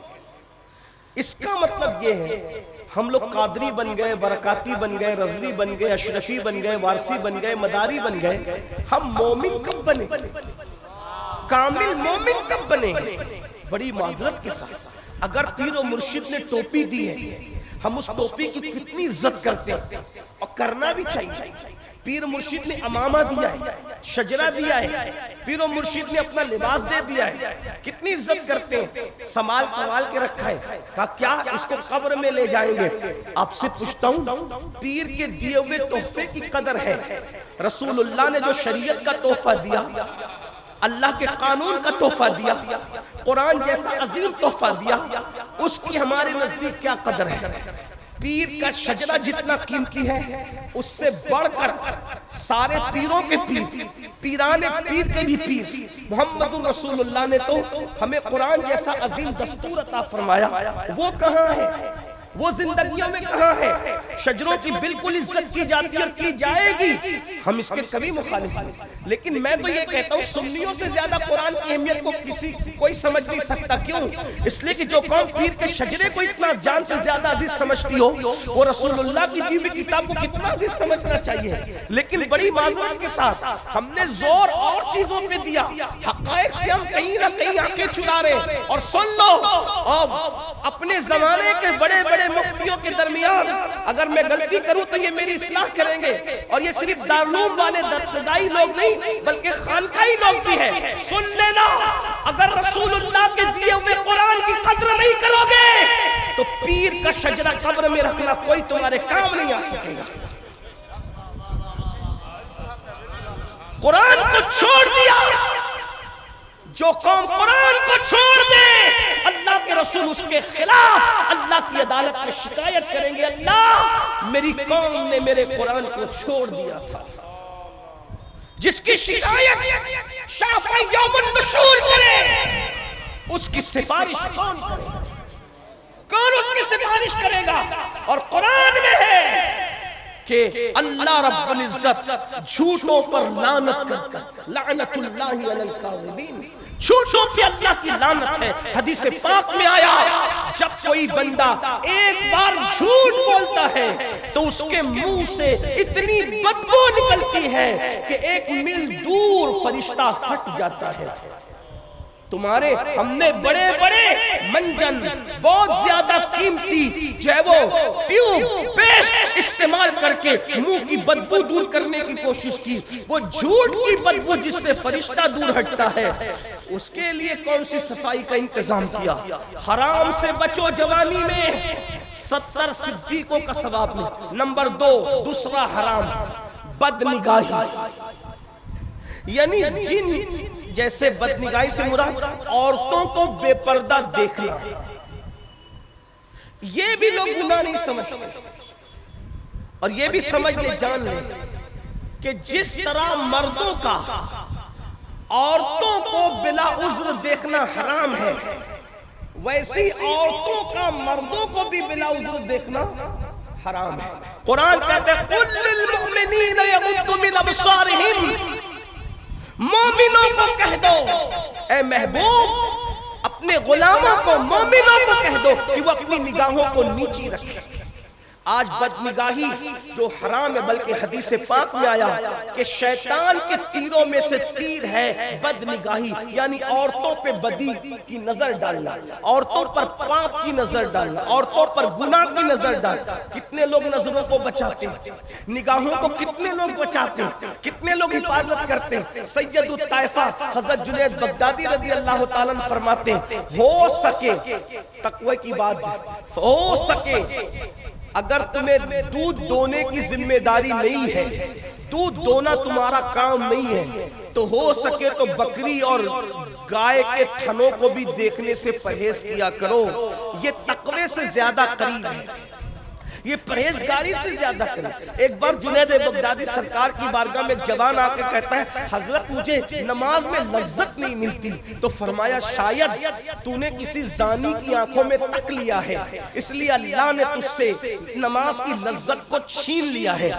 اس کا مطلب یہ ہے ہم لوگ قادری بن گئے، برکاتی بن گئے، رضوی بن گئے، اشرفی بن گئے، وارثی بن گئے، مداری بن گئے، ہم مومن کب بنے؟ کامل مومن کب بنے؟ بڑی معذرت کے ساتھ اگر پیر و مرشد نے ٹوپی دی ہے، ہم اس ٹوپی کی کتنی عزت کرتے ہیں، اور کرنا بھی چاہیے۔ پیر و مرشد نے امامہ دیا ہے، شجرہ دیا ہے، پیر و مرشد نے اپنا لباس دے دیا ہے، کتنی عزت کرتے ہیں، سنبھال کے رکھا ہے، کہا کیا اس کو قبر میں لے جائیں گے؟ آپ سے پوچھتا ہوں، پیر کے دیے ہوئے تحفے کی قدر ہے؟ رسول اللہ نے جو شریعت کا تحفہ دیا، اللہ کے قانون کا تحفہ دیا، قرآن جیسا عظیم تحفہ دیا، اس کی ہمارے نزدیک کیا قدر ہے؟ پیر کا شجرہ جتنا قیمتی ہے، اس سے بڑھ کر سارے پیروں کے پیر، پیران پیر کے بھی پیر محمد رسول اللہ نے تو ہمیں قرآن جیسا عظیم دستور عطا فرمایا، وہ کہاں ہے؟ وہ زندگیوں میں کہاں ہے؟ شجروں کی بالکل عزت کی جاتی اور کی جائے گی، ہم اس کے کبھی مخالف ہیں، لیکن میں تو یہ کہتا ہوں سنیوں سے زیادہ قرآن کی اہمیت کو کوئی سمجھ نہیں سکتا۔ کیوں؟ اس لیے کہ جو قوم پیر کے شجرے کو اتنا جان سے زیادہ عزیز سمجھتی ہو، وہ رسول اللہ کی دی ہوئی کتاب کو کتنا عزیز سمجھنا چاہیے۔ لیکن بڑی معذرت کے ساتھ ہم نے زور اور چیزوں پہ دیا، حقائق سے ہم کہیں نہ کہیں آنکھیں چرا رہے ہیں۔ اور سن لو، اپنے زمانے کے بڑے بڑے مفتیوں کے درمیان اگر میں غلطی کروں تو یہ میری اصلاح کریں گے، اور یہ صرف دارالعلوم والے درسدائی لوگ نہیں بلکہ خانقاہی لوگ بھی ہیں۔ سن لینا، اگر رسول اللہ کے دیے ہوئے قرآن کی قدر نہیں کرو گے تو پیر کا شجرہ قبر میں رکھنا کوئی تمہارے کام نہیں آ سکے گا۔ قرآن کو چھوڑ دیا، جو قوم قرآن کو چھوڑ دے اللہ کے رسول اس کے خلاف اللہ کی عدالت میں شکایت کریں گے، اللہ میری قوم نے میرے قرآن کو چھوڑ دیا تھا۔ جس کی شکایت شافعی یوم النشور کرے، اس کی سفارش کون کرے گا؟ کون اس کی سفارش کرے گا؟ اور قرآن میں ہے کہ اللہ رب العزت جھوٹوں پر لعنت کرتا، لعنت اللہ علی الکاذبین، جھوٹوں پہ اللہ کی لعنت ہے۔ حدیث پاک میں آیا جب کوئی بندہ ایک بار جھوٹ بولتا ہے تو اس کے منہ سے اتنی بدبو نکلتی ہے کہ 1 میل دور فرشتہ ہٹ جاتا ہے۔ تمہارے ہم نے بڑے بڑے منجن، بہت زیادہ قیمتی جو ہے وہ ٹیوب پیسٹ استعمال کر کے منہ کی بدبو دور کرنے کی کوشش کی، وہ جھوٹ کی بدبو جس سے فرشتہ دور ہٹتا ہے، اس کے لیے کون سی صفائی کا انتظام کیا؟ حرام سے بچو جوانی میں، 70 صدیقوں کا ثواب نہیں۔ نمبر 2، دوسرا حرام بدنگاہی، یعنی جن جیسے بدنگاہی سے مراد عورتوں کو بے پردہ دیکھنا، یہ بھی لوگ گناہ نہیں سمجھتے۔ اور یہ بھی سمجھ لے، جان لے کہ جس طرح مردوں کا عورتوں کو بلا عذر دیکھنا حرام ہے، ویسی عورتوں کا مردوں کو بھی بلا عذر دیکھنا حرام ہے۔ قرآن کہتا ہے قُلْ لِلْمُؤْمِنِينَ يَغُضُّوا مِنْ أَبْصَارِهِمْ، مومنوں کو کہہ دو، اے محبوب اپنے غلاموں کو، مومنوں کو کہہ دو کہ وہ اپنی نگاہوں کو نیچی رکھیں۔ آج بد نگاہی جو حرام ہے، بلکہ حدیث پاک میں آیا کہ شیطان کے تیروں میں سے تیر ہے بد نگاہی، یعنی عورتوں پہ بدی کی نظر ڈالنا، عورتوں پر پاپ کی نظر ڈالنا، عورتوں پر گناہ کی نظر ڈالنا۔ کتنے لوگ نظروں کو بچاتے ہیں، نگاہوں کو کتنے لوگ بچاتے ہیں، کتنے لوگ حفاظت کرتے ہیں۔ سید الطائفہ حضرت جنید بغدادی رضی اللہ تعالیٰ عنہ فرماتے ہیں ہو سکے تقوی کی بات، ہو سکے اگر تمہیں دودھ دونے کی ذمہ داری نہیں ہے، دودھ دونا تمہارا کام نہیں ہے، تو ہو سکے تو بکری اور گائے کے تھنوں کو بھی دیکھنے سے پرہیز کیا کرو، یہ تقوی سے زیادہ قریب ہے، یہ پرہیزگاری سے زیادہ قریب۔ ایک بار جنید بغدادی سرکار کی بارگاہ میں ایک جوان آ کے کہتا ہے حضرت مجھے نماز میں لذت نہیں ملتی، تو فرمایا شاید تو نے کسی زانی کی آنکھوں میں تک لیا ہے، اس لیے اللہ نے تجھ سے نماز کی لذت کو چھین لیا ہے۔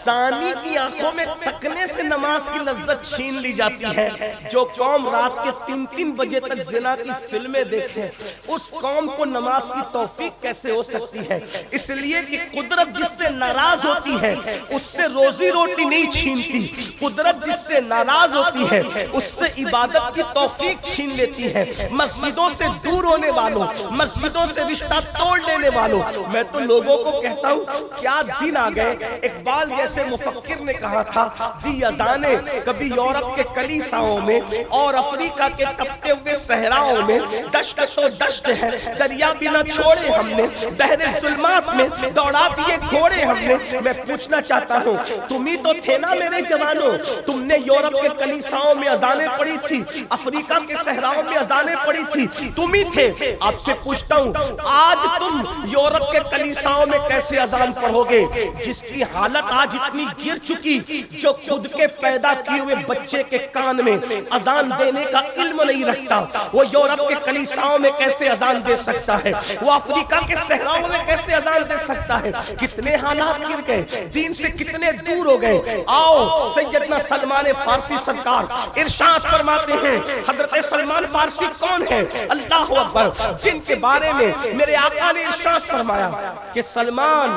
زانی کی آنکھوں میں تکنے سے نماز کی لذت چھین لی جاتی ہے۔ جو قوم رات کے 3 بجے تک زنا کی فلمیں دیکھے، اس قوم کو نماز کی توفیق کیسے ہو سکتی ہے؟ اس لیے کہ قدرت جس سے ناراض ہوتی ہے اس سے روزی روٹی نہیں چھینتی، قدرت جس سے ناراض ہوتی ہے اس سے عبادت کی توفیق چھین لیتی ہے۔ مسجدوں سے دور ہونے والوں، مسجدوں سے رشتہ توڑ لینے والوں، میں تو لوگوں کو کہتا ہوں کیا دن آ گئے۔ اقبال جیسے مفکر نے کہا تھا دی اذانیں کبھی یورپ کے کلیساؤں میں اور افریقہ کے تپتے ہوئے صحراؤں میں، دشت تو دشت ہے دریا بھی نہ چھوڑے ہم نے، بحر ظلمات میں دوڑا دیے گھوڑے ہم نے۔ میں پوچھنا چاہتا ہوں تم ہی تو تھے نا میرے جوانوں، تم نے یورپ کے کلیساؤں میں اذانیں پڑھی تھی، افریقہ کے صحراؤں میں اذانیں پڑھی تھی، تم ہی تھے۔ آپ سے پوچھتا ہوں آج تم یورپ کے کلیساؤں میں کیسے اذان پڑھو گے جس کی حالت آج اتنی گر چکی، جو خود کے پیدا کیے ہوئے بچے کے کان میں اذان دینے کا علم نہیں رکھتا، وہ یورپ کے کلیساؤں میں کیسے اذان دے سکتا ہے؟ وہ افریقہ کے صحراؤں میں کیسے اذان دے سکتا ہے؟ کتنے حالات گر گئے، دین سے کتنے دور ہو گئے۔ آؤ سیدنا سلمان فارسی سرکار ارشاد فرماتے ہیں، حضرت سلمان فارسی کون ہے؟ اللہ اکبر، جن کے بارے میں میرے آقا نے ارشاد فرمایا کہ سلمان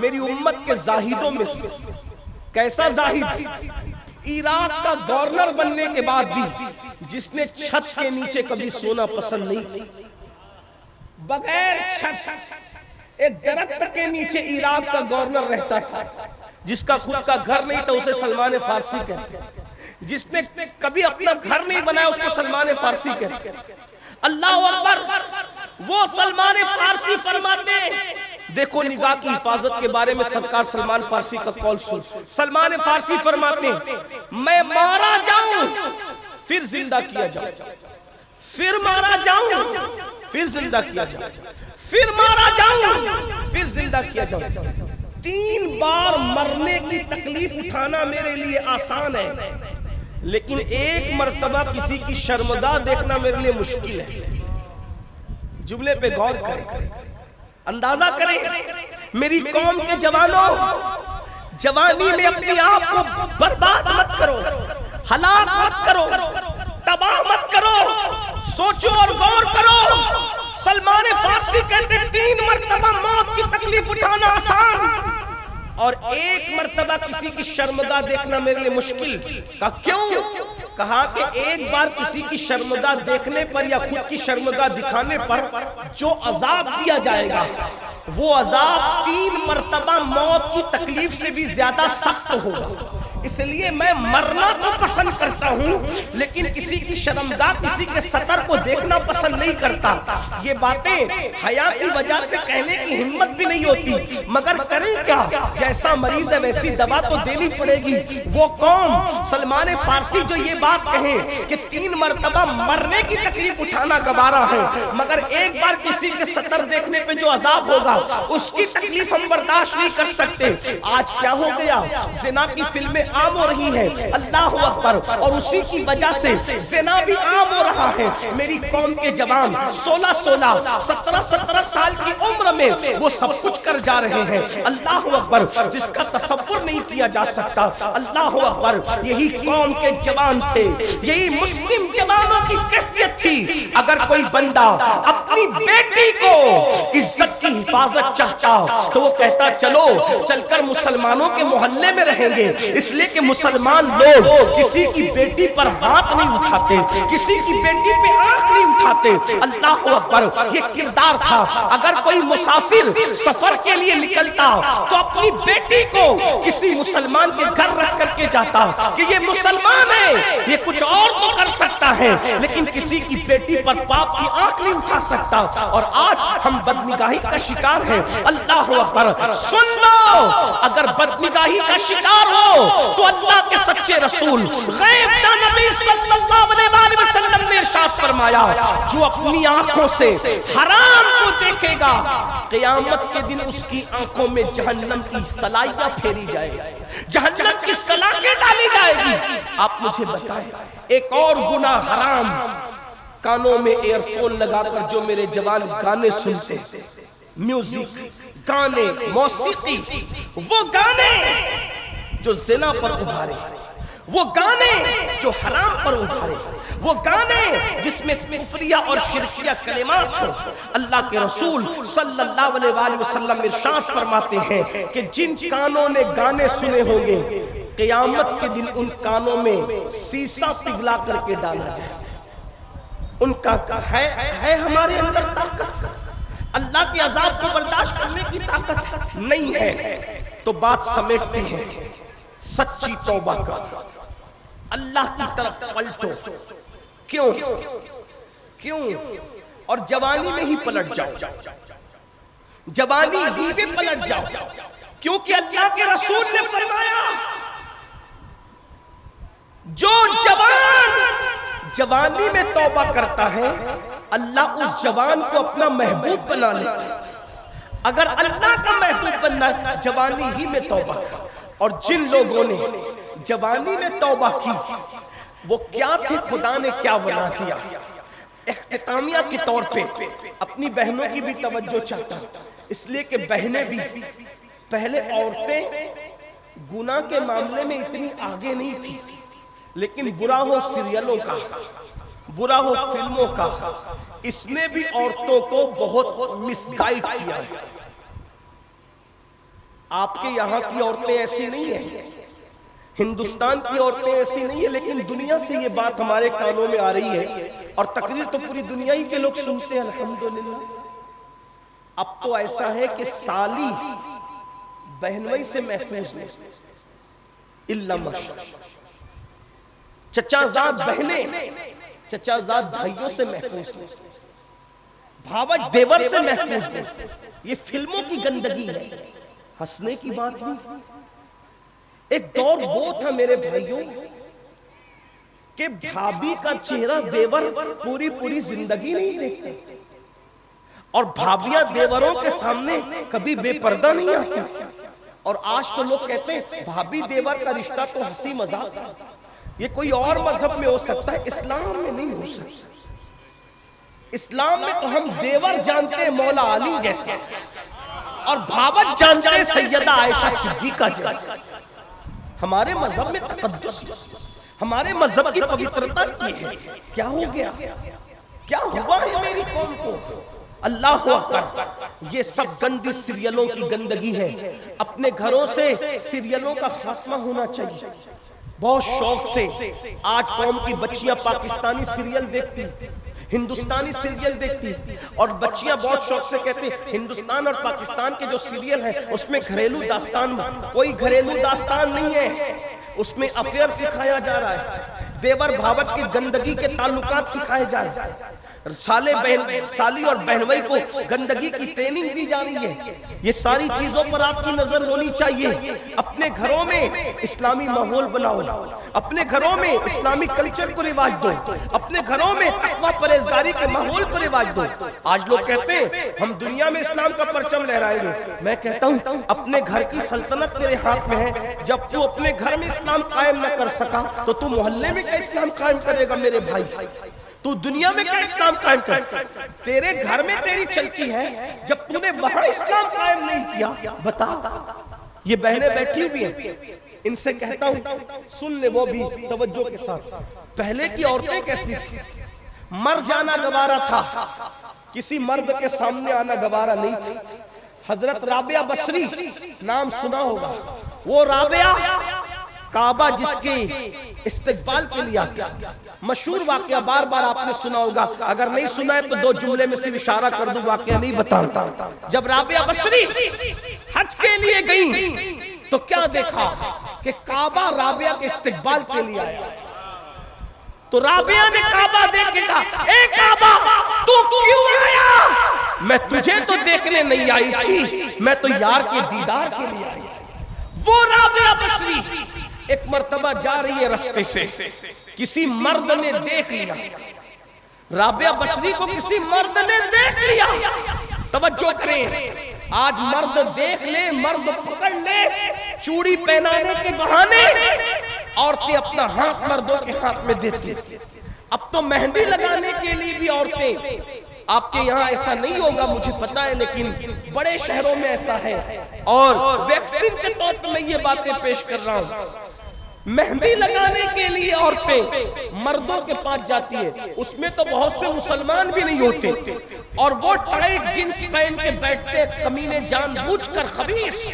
میری امت کے زاہدوں میں سے۔ کیسا زاہد؟ عراق کا گورنر بننے کے بعد بھی جس نے چھت کے نیچے کبھی سونا پسند نہیں، بغیر چھت ایک درخت کے نیچے عراق کا گورنر رہتا تھا، جس کا خود کا گھر نہیں تھا اسے سلمان فارسی کہتے ہیں، جس نے کبھی اپنا گھر نہیں بنایا اس کو سلمان فارسی کہتے ہیں۔ اللہ اکبر، وہ سلمان فارسی فرماتے ہیں، دیکھو نگاہ کی حفاظت کے بارے میں سرکار سلمان فارسی کا قول سن۔ سلمان فارسی فرماتے ہیں میں مارا جاؤں پھر زندہ کیا جاؤں، پھر مارا جاؤں پھر زندہ کیا جاؤں، پھر مارا جاؤں پھر زندہ کیا جاؤں۔ 3 بار مرنے کی تکلیف اٹھانا میرے لیے آسان ہے، لیکن 1 مرتبہ کسی کی شرمگاہ دیکھنا میرے لیے مشکل ہے۔ جملے پہ غور کریں، اندازہ کریں، میری قوم کے جوانوں، جوانی میں اپنی آپ کو برباد مت کرو، ہلاک مت کرو، تباہ مت کرو، سوچو اور غور کرو۔ سلمان فارسی کہتے 3 مرتبہ موت کی تکلیف اٹھانا آسان اور 1 مرتبہ کسی کی شرمگاہ دیکھنا میرے لیے مشکل۔ کہا کیوں؟ کہا کہ 1 بار کسی کی شرمگاہ دیکھنے پر یا خود کی شرمگاہ دکھانے پر جو عذاب دیا جائے گا وہ عذاب 3 مرتبہ موت کی تکلیف سے بھی زیادہ سخت ہوگا۔ اس لیے میں مرنا تو پسند کرتا ہوں لیکن کسی کی شرمگاہ، کسی کے سطر کو دیکھنا پسند نہیں کرتا۔ یہ باتیں حیا کی وجہ سے کہنے کی ہمت بھی نہیں ہوتی، مگر کریں کیا؟ جیسا مریض ہے ویسی دوا تو دینی پڑے گی۔ وہ قوم سلمان فارسی جو یہ بات کہیں کہ 3 مرتبہ مرنے کی تکلیف اٹھانا گوارا ہے، مگر 1 بار کسی کے سطر دیکھنے پہ جو عذاب ہوگا اس کی تکلیف ہم برداشت نہیں کر سکتے۔ آج کیا ہو گیا؟ زنا کی فلمیں عام ہو رہی ہے، اللہ اکبر، اور اسی کی وجہ سے زنا بھی عام ہو رہا ہے۔ میری قوم کے جوان 16 17 سال کی عمر میں وہ سب کچھ کر جا رہے ہیں، اللہ اکبر، جس کا تصور نہیں کیا جا سکتا، اللہ اکبر۔ یہی قوم کے جوان تھے، یہی مسلم جوانوں کی کیفیت تھی۔ اگر کوئی بندہ اپنی بیٹی کو عزت کی حفاظت چاہتا تو وہ کہتا چلو چل کر مسلمانوں کے محلے میں رہیں گے، اس لیے کہ مسلمان لوگ کسی کی بیٹی پر ہاتھ نہیں اٹھاتے، کسی کی بیٹی پہ آنکھ نہیں اٹھاتے، اللہ اکبر۔ یہ کردار تھا۔ اگر کوئی مسافر سفر کے لیے نکلتا تو اپنی بیٹی کو کسی مسلمان کے گھر رکھ کر کے جاتا کہ یہ مسلمان ہے، یہ کچھ اور تو کر سکتا ہے لیکن کسی کی بیٹی پر باپ کی آنکھ نہیں اٹھا سکتا۔ اور آج ہم بدنگاہی کا شکار ہیں، اللہ اکبر۔ سن لو، اگر بدنگاہی کا شکار ہو تو اللہ کے سچے رسول غیب داں نبی صلی اللہ علیہ وسلم نے ارشاد فرمایا، جو اپنی آنکھوں سے حرام کو دیکھے گا قیامت کے دن اس کی آنکھوں میں جہنم کی سلائیاں پھیری جائے گی، جہنم کی سلاخیں ڈالی جائے گی۔ آپ مجھے بتائیں، ایک اور گناہ حرام، کانوں میں ایئر فون لگا کر جو میرے جوان گانے سنتے، میوزک، گانے، موسیقی، وہ گانے جو زنا پر ابھارے، وہ گانے جو حرام پر ابھارے، وہ گانے جس میں کفریہ اور شرکیہ کلمات ہو۔ اللہ کے رسول صلی اللہ علیہ وآلہ وسلم ارشاد فرماتے ہیں کہ جن کانوں نے گانے سنے ہوں گے قیامت کے دن ان کانوں میں سیسا پگھلا کر کے ڈالا جائے۔ ان کا ہے ہمارے اندر طاقت اللہ کے عذاب کو برداشت کرنے کی طاقت نہیں ہے، تو بات سمیٹتے ہیں، سچی توبہ کا، اللہ کی طرف پلٹو۔ کیوں؟ اور جوانی میں ہی پلٹ جاؤ، جوانی ہی میں پلٹ جاؤ، کیونکہ اللہ کے رسول نے فرمایا جو جوانی میں توبہ کرتا ہے اللہ اس جوان کو اپنا محبوب بنا لیتا ہے۔ اگر اللہ کا محبوب بننا ہے جوانی ہی میں توبہ کر۔ اور جن لوگوں نے جوانی میں توبہ کی وہ کیا تھے خدا نے کیا بنا دیا۔ اختتامیہ کے طور پہ اپنی بہنوں کی بھی توجہ چاہتا اس لیے کہ بہنیں بھی، پہلے عورتیں گناہ کے معاملے میں اتنی آگے نہیں تھی، لیکن برا ہو سیریلوں کا، برا ہو فلموں کا، اس نے بھی عورتوں کو بہت مس گائیڈ کیا۔ آپ کے یہاں کی عورتیں ایسی نہیں ہیں، ہندوستان کی عورتیں ایسی نہیں ہیں، لیکن دنیا سے یہ بات ہمارے کانوں میں آ رہی ہے اور تقریر تو پوری دنیا ہی کے لوگ سنتے ہیں، الحمدللہ۔ اب تو ایسا ہے کہ سالی بہنوئی سے محفوظ نہیں، الا ماشاءاللہ، چچا زاد بہنیں چچا زاد بھائیوں سے محفوظ نہیں، بھاوج دیور سے محفوظ نہیں۔ یہ فلموں کی گندگی ہے، ہنسنے کی بات نہیں۔ ایک دور وہ تھا میرے بھائیوں کہ بھابی کا چہرہ دیور پوری زندگی نہیں دیکھتے، اور بھابیاں دیوروں کے سامنے کبھی بے پردہ نہیں آتی۔ اور آج تو لوگ کہتے ہیں بھابی دیور کا رشتہ تو ہنسی مذاق ہے، یہ کوئی اور مذہب میں ہو سکتا ہے، اسلام میں نہیں ہو سکتا۔ اسلام میں تو ہم دیور جانتے ہیں مولا علی جیسے، اور بھاوت جانتے ہیں سیدہ عائشہ صدیقہ جیسے۔ ہمارے مذہب میں تقدس، ہمارے مذہب کی پوترتا کی ہے۔ کیا ہو گیا؟ کیا ہوا ہے میری قوم کو؟ اللہ اکبر۔ یہ سب گندی سیریلوں کی گندگی ہے۔ اپنے گھروں سے سیریلوں کا خاتمہ ہونا چاہیے۔ بہت شوق سے آج قوم کی بچیاں پاکستانی سیریل دیکھتی، ہندوستانی سیریل دیکھتی، اور بچیاں بہت شوق سے کہتی ہندوستان اور پاکستان کے جو سیریل ہیں اس میں گھریلو داستان، کوئی گھریلو داستان نہیں ہے، اس میں افیئر سکھایا جا رہا ہے، دیور بھاوج کی گندگی کے تعلقات سکھائے جا رہے ہیں۔ سالی اور بہنوئی کو گندگی کی ٹریننگ دی جا رہی ہے. یہ ساری چیزوں پر آپ کی نظر ہونی چاہیے. اپنے گھروں میں اسلامی ماحول بناؤ, اپنے گھروں میں اسلامی کلچر کو رواج دو, اپنے گھروں میں تقویٰ پرہیزگاری کے ماحول کو رواج دو. آج لوگ کہتے ہیں ہم دنیا میں اسلام کا پرچم لہرائیں گے. میں کہتا ہوں اپنے گھر کی سلطنت تیرے ہاتھ میں ہے. جب تو اپنے گھر میں اسلام قائم نہ کر سکا تو تو محلے میں کیا اسلام قائم کرے گا میرے بھائی؟ تو دنیا میں کیا اسلام قائم کر؟ تیرے گھر میں تیری چلتی ہے, جب تو نے وہاں اسلام قائم نہیں کیا بتا. یہ بہنیں بیٹھی ہوئی ہیں, ان سے کہتا ہوں سن لے وہ بھی توجہ کے ساتھ. پہلے کی عورتیں کیسی تھی؟ مر جانا گوارا تھا, کسی مرد کے سامنے آنا گوارا نہیں تھی. حضرت رابعہ بصری نام سنا ہوگا. وہ رابعہ کعبہ جس کے استقبال کے لیے آتا, مشہور واقعہ بار بار آپ نے سنا ہوگا. اگر نہیں سنا ہے تو دو جملے میں صرف اشارہ کر دوں, واقعہ نہیں بتاتا. جب رابعہ بصری حج کے لیے گئی تو کیا دیکھا کہ کعبہ رابعہ کے استقبال کے لیے آیا. تو رابعہ نے کعبہ دیکھ کے کہا, اے کعبہ تو کیوں آیا؟ میں تجھے تو دیکھنے نہیں آئی تھی, میں تو یار کے دیدار کے لیے آئی. وہ رابعہ بصری ایک مرتبہ جا رہی ہے رستے سے, کسی مرد نے دیکھ لیا. رابعہ بصری کو کسی مرد نے دیکھ لیا. توجہ کریں, آج مرد دیکھ لے, مرد پکڑ لے, چوڑی پہنانے کے بہانے عورتیں اپنا ہاتھ مردوں کے ہاتھ میں دیتی. اب تو مہندی لگانے کے لیے بھی عورتیں, آپ کے یہاں ایسا نہیں ہوگا مجھے پتا ہے, لیکن بڑے شہروں میں ایسا ہے. اور ویکسین کے طور پر میں یہ باتیں پیش کر رہا ہوں. مہندی لگانے کے لیے عورتیں مردوں کے پاس جاتی ہے, اس میں تو بہت سے مسلمان بھی نہیں ہوتے, اور وہ ٹائٹ جنس پہن کے بیٹھتے کمینے جان بوجھ کر خبیث,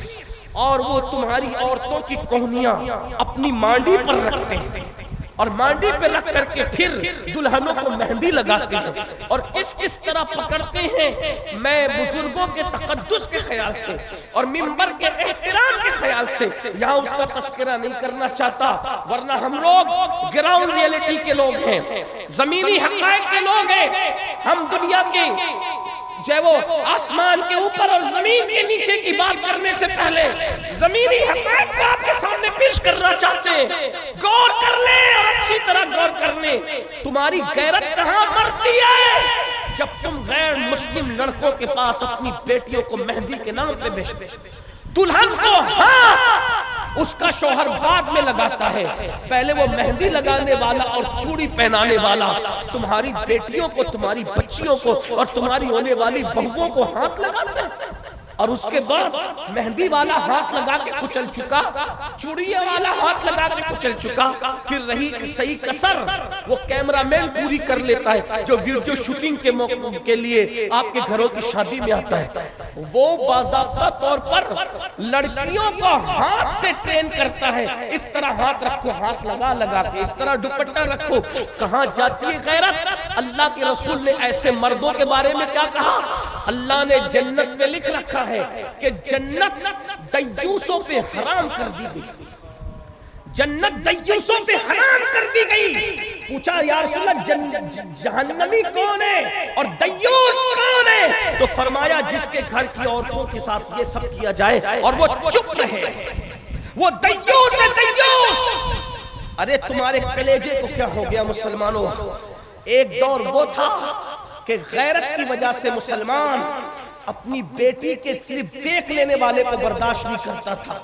اور وہ تمہاری عورتوں کی کوہنیاں اپنی مانڈی پر رکھتے ہیں, اور مانڈی پہ رکھ کر کے پھر دلہنوں کو مہندی لگاتے ہیں. اور کس طرح پکڑتے ہیں, میں بزرگوں کے تقدس کے خیال سے اور منبر کے احترام کے خیال سے یہاں اس کا تذکرہ نہیں کرنا چاہتا, ورنہ ہم لوگ گراؤنڈ ریئلٹی کے لوگ ہیں, زمینی حقائق کے لوگ ہیں. ہم دنیا کے جو ہے وہ آسمان کے اوپر اور زمین کے نیچے کی بات کرنے سے پہلے زمینی حقائق کو آپ کے سامنے پیش کرنا چاہتے ہیں. غور کر لیں اور اچھی طرح غور کر لیں. تمہاری غیرت کہاں مرتی ہے؟ جب تم غیر مسلم لڑکوں کے پاس اپنی بیٹیوں کو مہندی کے نام پہ بیچتے. دلہن کو ہاں اس کا شوہر بعد میں لگاتا ہے, پہلے وہ مہندی لگانے والا اور چوڑی پہنانے والا تمہاری بیٹیوں کو, تمہاری بچیوں کو اور تمہاری ہونے والی بہووں کو ہاتھ لگاتا ہے. اور اس کے بعد مہندی والا ہاتھ لگا کے کچل چکا, چوڑیے والا ہاتھ لگا کے کچل چکا, پھر رہی صحیح کسر وہ کیمرہ مین پوری کر لیتا ہے جو ویڈیو شوٹنگ کے موقع کے لیے آپ کے گھروں کی شادی میں آتا ہے. وہ باضابطہ طور پر لڑکیوں کو ہاتھ سے ٹرین کرتا ہے, اس طرح ہاتھ رکھو, ہاتھ لگا کے اس طرح دوپٹہ رکھو. کہاں جاتی ہے غیرت؟ اللہ کے رسول نے ایسے مردوں کے بارے میں کیا کہا؟ اللہ نے جنت میں لکھ رکھا ہے کہ جنت دیوسوں پہ حرام کر دی گئی. جنت دیوسوں پہ حرام کر دی گئی. پوچھا یا رسول اللہ جہنمی کون ہے اور دیوس کون ہے؟ تو فرمایا جس کے گھر کی عورتوں کے ساتھ یہ سب کیا جائے اور وہ چپ رہے, وہ دیوس ہے, دیوس. ارے تمہارے کلیجے کو کیا ہو گیا مسلمانوں؟ ایک دور وہ تھا کہ غیرت کی وجہ سے مسلمان اپنی بیٹی کے صرف دیکھ لینے والے کو برداشت نہیں کرتا تھا,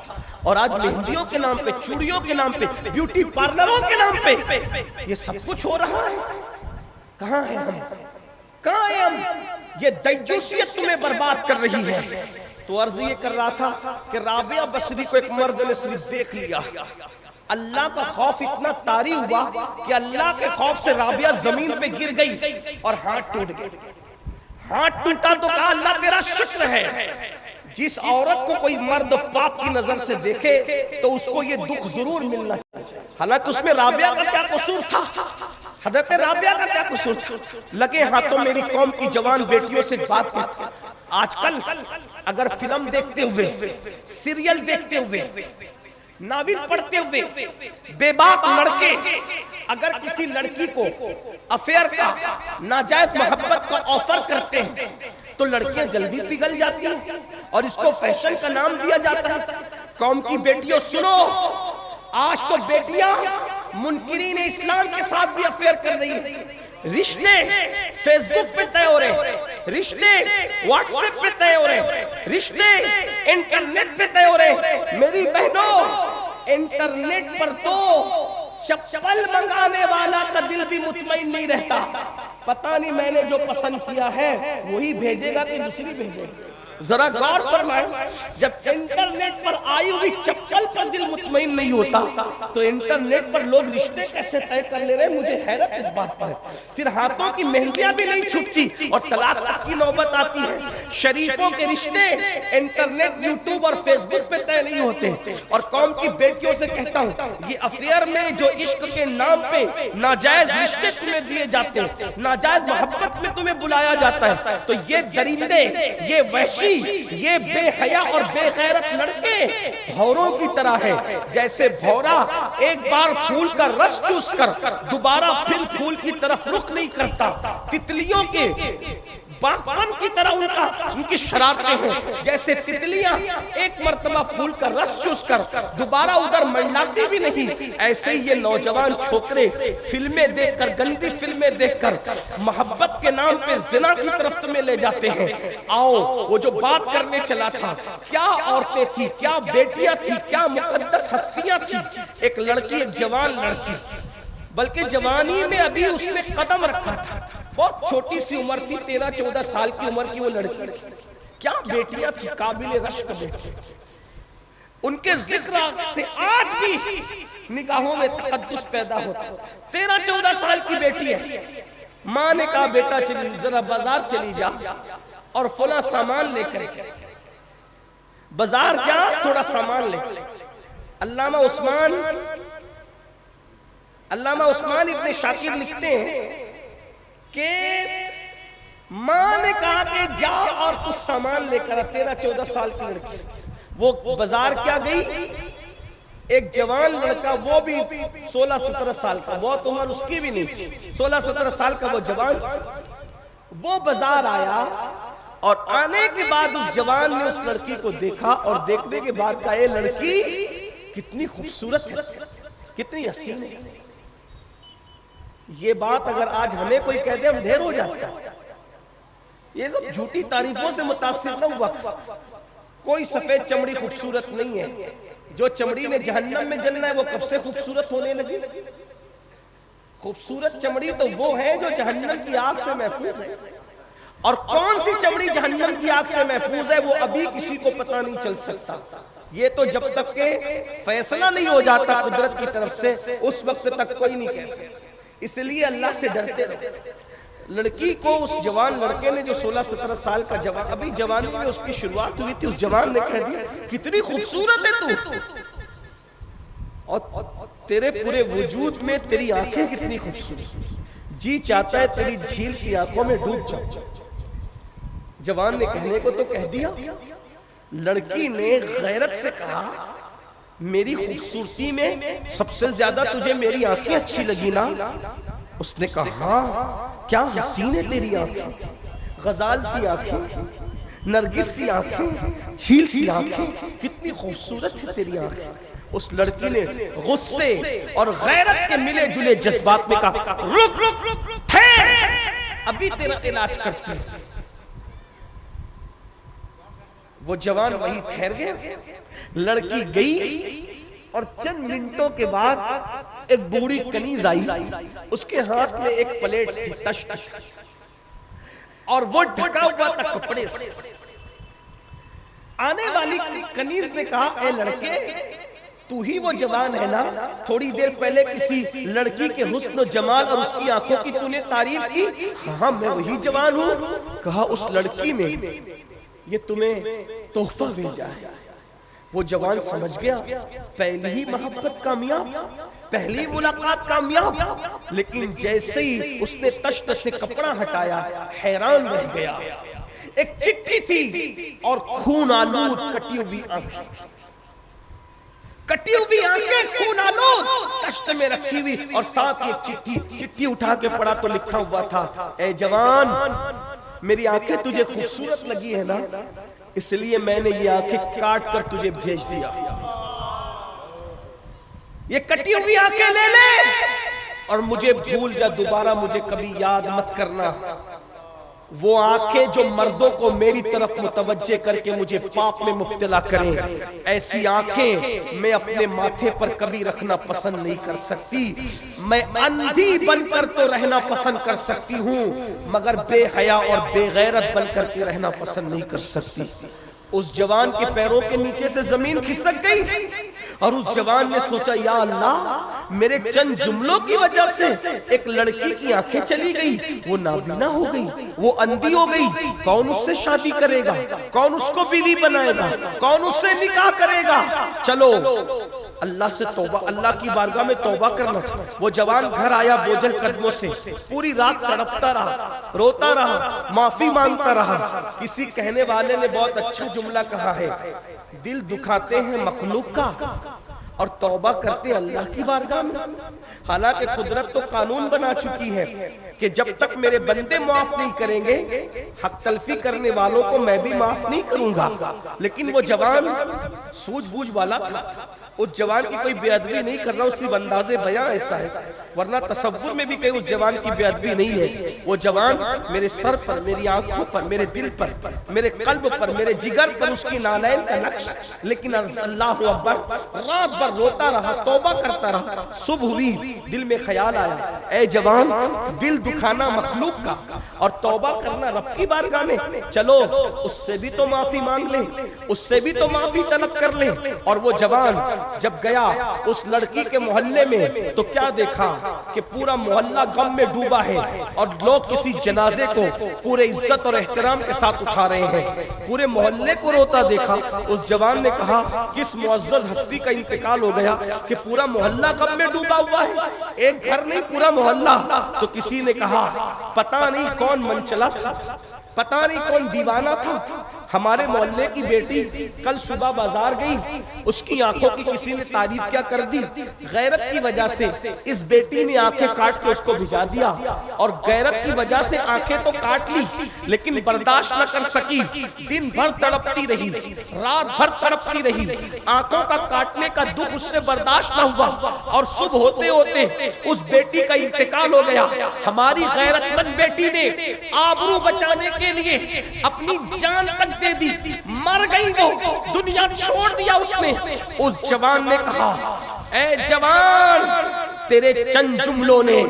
اور آج مہندیوں کے نام پہ, چوڑیوں کے نام پہ, بیوٹی پارلروں کے نام پہ یہ سب کچھ ہو رہا ہے. کہاں ہیں ہم؟ کہاں ہیں ہم؟ یہ دیوسیت تمہیں برباد کر رہی ہے. تو عرض یہ کر رہا تھا کہ رابعہ بصری کو ایک مرد نے صرف دیکھ لیا, اللہ کا خوف اتنا طاری ہوا کہ اللہ کے خوف سے رابعہ زمین پہ گر گئی اور ہاتھ ٹوٹ گئے. ہاتھ ٹوٹا تو کہا اللہ تیرا شکر ہے. جس عورت کو کوئی مرد پاک کی نظر سے دیکھے تو اس کو یہ دکھ ضرور ملنا چاہیے. حالانکہ اس میں رابعہ کا کیا قصور تھا؟ حضرت رابعہ کا کیا قصور تھا؟ لگے ہاتھوں میری قوم کی جوان بیٹیوں سے بات کرتے. آج کل اگر فلم دیکھتے ہوئے, سیریل دیکھتے ہوئے, ناول پڑھتے ہوئے بے باک لڑکے اگر کسی لڑکی کو افیئر کا، ناجائز محبت کا آفر کرتے ہیں تو لڑکیاں جلدی پگھل جاتی ہیں اور اس کو فیشن کا نام دیا جاتا ہے۔ قوم کی بیٹیوں سنو، آج تو بیٹیاں منکرین اسلام کے ساتھ بھی افیئر کر رہی ہیں۔ رشتے فیس بک پہ طے ہو رہے ہیں، رشتے واٹس ایپ پہ طے ہو رہے ہیں، رشتے انٹرنیٹ پہ طے ہو رہے ہیں۔ میری بہنوں، انٹرنیٹ پر تو چپل منگانے والا کا دل بھی مطمئن نہیں رہتا، پتہ نہیں میں نے جو پسند کیا ہے وہی بھیجے گا کہ دوسری بھیجے گا۔ ذرا غور فرمائیں، جب انٹرنیٹ پر آئی ہوئی چپل پر دل مطمئن نہیں ہوتا تو انٹرنیٹ پر لوگ رشتے کیسے طے کر لے رہے ہیں؟ مجھے حیرت اس بات پر ہے۔ پھر ہاتھوں کی مہندیاں بھی نہیں چھوٹتی اور طلاق تک کی نوبت آتی ہے۔ شریفوں کے رشتے انٹرنیٹ، یوٹیوب اور فیس بک پہ طے نہیں ہوتے۔ اور قوم کی بیٹیوں سے کہتا ہوں، یہ افیئر میں جو عشق کے نام پہ ناجائز رشتے تمہیں دیے جاتے ہیں، ناجائز محبت میں تمہیں بلایا جاتا ہے، تو یہ درندے، یہ وحشی، یہ بے حیا اور بے غیرت لڑکے بھوروں کی طرح ہے۔ جیسے بھورا ایک بار پھول کا رس چوس کر دوبارہ پھر پھول کی طرف رخ نہیں کرتا، تتلیوں کے باغبان کی طرح ان کی شرارتیں ہیں۔ جیسے تتلیاں ایک مرتبہ پھول کا رس چوس کر دوبارہ ادھر منڈلاتی بھی نہیں، ایسے ہی یہ نوجوان چھوکرے فلمیں دیکھ کر، گندی فلمیں دیکھ کر محبت کے نام پہ زنا کی طرف تمہیں لے جاتے ہیں۔ آؤ، وہ جو بات کرنے چلا تھا، کیا عورتیں تھی، کیا بیٹیاں تھی، کیا مقدس ہستیاں تھی۔ ایک لڑکی، ایک جوان لڑکی، بلکہ جوانی میں ابھی اس نے قدم رکھا تھا، بہت چھوٹی سی عمر تھی، 13-14 سال کی عمر کی وہ لڑکی تھی۔ کیا بیٹیاں تھی، قابل رشک بیٹی۔ ان کے ذکر سے آج بھی نگاہوں میں تقدس پیدا ہوتا۔ 13-14 سال کی بیٹی ہے، ماں نے کہا بیٹا چلی ذرا بازار چلی جا اور فلاں سامان لے کر، بازار جا تھوڑا سامان لے۔ علامہ عثمان ابن شاکر لکھتے ہیں کہ ماں نے کہا کہ جا اور کچھ سامان لے کر، 13-14 سال کی لڑکی، وہ بازار کیا گئی؟ ایک جوان لڑکا، وہ بھی 16-17 سال کا، بہت عمر اس کی بھی نہیں تھی، 16-17 سال کا وہ جوان، وہ بازار آیا اور آنے کے بعد اس جوان نے اس لڑکی کو دیکھا اور دیکھنے کے بعد کہا، اے لڑکی کتنی خوبصورت ہے، کتنی حسین ہے۔ یہ بات اگر آج ہمیں کوئی کہہ دے ہم ڈھیر ہو جاتا ہے۔ یہ سب جھوٹی تعریفوں سے متاثر نہ ہوا، کوئی سفید چمڑی خوبصورت نہیں ہے۔ جو چمڑی نے جہنم میں جلنا ہے وہ کب سے خوبصورت ہونے لگی؟ خوبصورت چمڑی تو وہ ہے جو جہنم کی آگ سے محفوظ ہے، اور کون سی چمڑی جہنم کی آگ سے محفوظ ہے وہ ابھی کسی کو پتہ نہیں چل سکتا۔ یہ تو جب تک کہ فیصلہ نہیں ہو جاتا قدرت کی طرف سے، اس وقت تک کوئی نہیں کہہ سکتا۔ اس لیے اللہ سے ڈرتے رہو۔ لڑکی کو، اس جوان لڑکے نے جو 16-17 سال کا جوان، ابھی جوانی میں اس کی شروعات ہوئی تھی، اس جوان نے کہہ دیا کتنی خوبصورت ہے تو، اور تیرے پورے وجود میں تیری آنکھیں کتنی خوبصورت، جی چاہتا ہے تیری جھیل سی آنکھوں میں ڈوب جاؤ۔ جوان نے کہنے کو تو کہہ دیا، لڑکی نے غیرت سے کہا میری خوبصورتی میں سب سے زیادہ تجھے میری آنکھیں اچھی لگی نا؟ اس نے کہا ہاں، کیا حسین ہے تیری آنکھیں، غزال سی آنکھیں، نرگس سی آنکھیں، جھیل سی آنکھیں، کتنی خوبصورت ہے تیری آنکھیں۔ اس لڑکی نے غصے اور غیرت کے ملے جلے جذبات میں کہا رک رک رک ٹھہر، ابھی تیرا علاج کرتی ہوں۔ وہ جوان وہی ٹھہر گئے، لڑکی گئی اور چند منٹوں کے بعد ایک بوڑھی کنیز آئی، اس کے ہاتھ میں ایک پلیٹ تھی، تشت تھی، اور وہ ڈھکا ہوا تھا کپڑے سے۔ آنے والی کنیز نے کہا اے لڑکے تو ہی وہ جوان ہے نا، تھوڑی دیر پہلے کسی لڑکی کے حسن و جمال اور اس کی آنکھوں کی تو نے تعریف کی؟ ہاں میں وہی جوان ہوں۔ کہا اس لڑکی نے یہ تمہیں تحفہ بھیجا ہے۔ وہ جوان سمجھ گیا پہلی ہی محبت کامیاب، پہلی ملاقات کامیاب، لیکن جیسے ہی اس نے تشت سے کپڑا ہٹایا حیران رہ گیا۔ ایک چٹھی تھی اور خون آلود کٹی ہوئی آنکھیں، کٹی ہوئی آنکھیں خون آلود کشت میں رکھی ہوئی، اور ساتھ ایک چٹھی اٹھا کے پڑھا تو لکھا ہوا تھا، اے جوان میری آنکھیں تجھے خوبصورت لگی ہے نا، اس لیے میں نے یہ آنکھیں کاٹ کر تجھے بھیج دیا، یہ کٹی ہوئی آنکھیں لے لے اور مجھے بھول جا، دوبارہ مجھے کبھی یاد مت کرنا۔ وہ آنکھیں جو مردوں کو میری طرف متوجہ کر کے مجھے پاپ میں مبتلا کریں، ایسی آنکھیں میں اپنے ماتھے پر کبھی رکھنا پسند نہیں کر سکتی۔ میں اندھی بن کر تو رہنا پسند کر سکتی ہوں، مگر بے حیا اور بے غیرت بن کر کے رہنا پسند نہیں کر سکتی۔ اس جوان کے پیروں کے نیچے سے زمین کھسک گئی، اور اس جوان نے سوچا یا اللہ میرے چند جملوں کی وجہ سے ایک لڑکی کی آنکھیں چلی گئی، وہ نابینا ہو گئی، وہ اندھی ہو گئی، کون اس سے شادی کرے گا، کون اس کو بیوی بنائے گا، کون اس سے نکاح کرے گا؟ چلو اللہ سے توبہ، اللہ کی بارگاہ میں توبہ کرنا چاہیے۔ وہ جوان گھر آیا بوجھل قدموں سے، پوری رات تڑپتا رہا، روتا رہا، معافی مانگتا رہا۔ کسی کہنے والے نے بہت اچھا جملہ کہا ہے، دل دکھاتے ہیں مخلوق کا اور توبہ کرتے اللہ کی بارگاہ میں۔ حالانکہ قدرت تو قانون بنا چکی ہے کہ جب تک میرے بندے معاف نہیں کریں گے، حق تلفی کرنے والوں کو میں بھی معاف نہیں کروں گا۔ لیکن وہ جوان سوجھ بوجھ والا تھا، اس جوان کی کوئی بے ادبی نہیں کر رہا، اس کی انداز بیان ایسا ہے، ورنہ تصور میں بھی کہیں اس جوان کی بے ادبی نہیں ہے۔ وہ جوان میرے سر پر، میری آنکھوں پر، میرے دل پر، میرے قلب پر، میرے جگر پر اس کی نالین کا نقش، لیکن اللہ اکبر رات بھر روتا رہا، توبہ کرتا رہا۔ صبح ہوئی، دل میں خیال آیا، اے جوان دل دکھانا مخلوق کا اور توبہ کرنا رب کی بارگاہ میں، چلو اس سے بھی تو معافی مانگ لیں، اس سے بھی تو معافی طلب کر لیں۔ اور وہ جوان جب گیا اس لڑکی کے محلے میں تو کیا دیکھا کہ پورا محلہ غم میں ڈوبا ہے، اور لوگ کسی جنازے کو پورے عزت اور احترام کے ساتھ اٹھا رہے ہیں، پورے محلے کو روتا دیکھا۔ اس جوان نے کہا کس معزز ہستی کا انتقال ہو گیا کہ پورا محلہ غم میں ڈوبا ہوا ہے، ایک گھر نہیں پورا محلہ۔ تو کسی نے کہا پتہ نہیں کون منچلا تھا، پتہ نہیں کون دیوانہ تھا، ہمارے محلے کی بیٹی کل صبح بازار گئی، اس کی آنکھوں کی کسی نے تعریف کیا کر دی، غیرت کی وجہ سے اس بیٹی نے آنکھیں کاٹ کے اس کو بھجا دیا، اور غیرت کی وجہ سے آنکھیں تو کاٹ لی لیکن برداشت نہ کر سکی، دن بھر تڑپتی رہی، رات بھر تڑپتی رہی، آنکھوں کا کاٹنے کا دکھ اس سے برداشت نہ ہوا، اور صبح ہوتے ہوتے اس بیٹی کا انتقال ہو گیا۔ ہماری غیرت مند بیٹی نے آبرو بچانے کے لیے اپنی جان تک دے دی، مر گئی، وہ دنیا چھوڑ دیا اس نے۔ اس جوان نے کہا اے جوان تیرے چند جملوں نے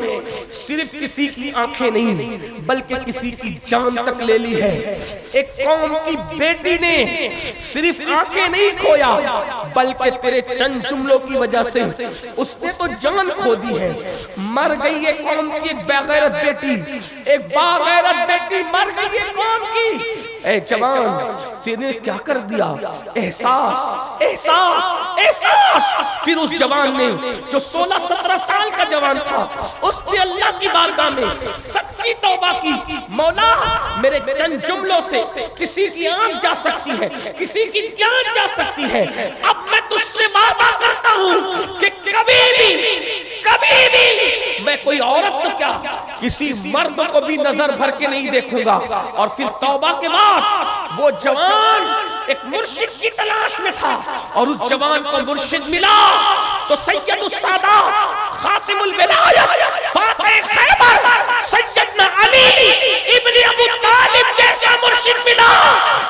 صرف کسی کی آنکھیں نہیں بلکہ کسی کی جان تک لے لی ہے۔ ایک قوم کی بیٹی نے صرف آنکھیں نہیں کھویا بلکہ تیرے چند جملوں کی وجہ سے اس نے تو جان کھو دی ہے۔ مر گئی ایک قوم کی ایک بغیرت بیٹی، ایک باغیرت بیٹی مر گئی ایک قوم کی۔ اے جوان تینے کیا کر دیا؟ احساس احساس احساس۔ پھر اس جوان نے جو 16-17 سال کا جوان تھا اس نے اللہ کی بارگاہ میں سچی توبہ کی، مولا میرے چند جملوں سے کسی کی آنکھ جا سکتی ہے، کسی کی جان جا سکتی ہے، اب میں تجھ سے وعدہ کرتا ہوں کہ کبھی بھی میں کوئی عورت تو کیا کسی مرد کو بھی نظر بھر کے نہیں دیکھوں گا۔ اور پھر توبہ کے بعد وہ جوان ایک مرشد کی تلاش میں تھا، اور اس جوان کو مرشد ملا تو سید السادات خاتم الولایت فاتح خیبر سیدنا علی ابن ابو طالب جیسا مرشد ملا،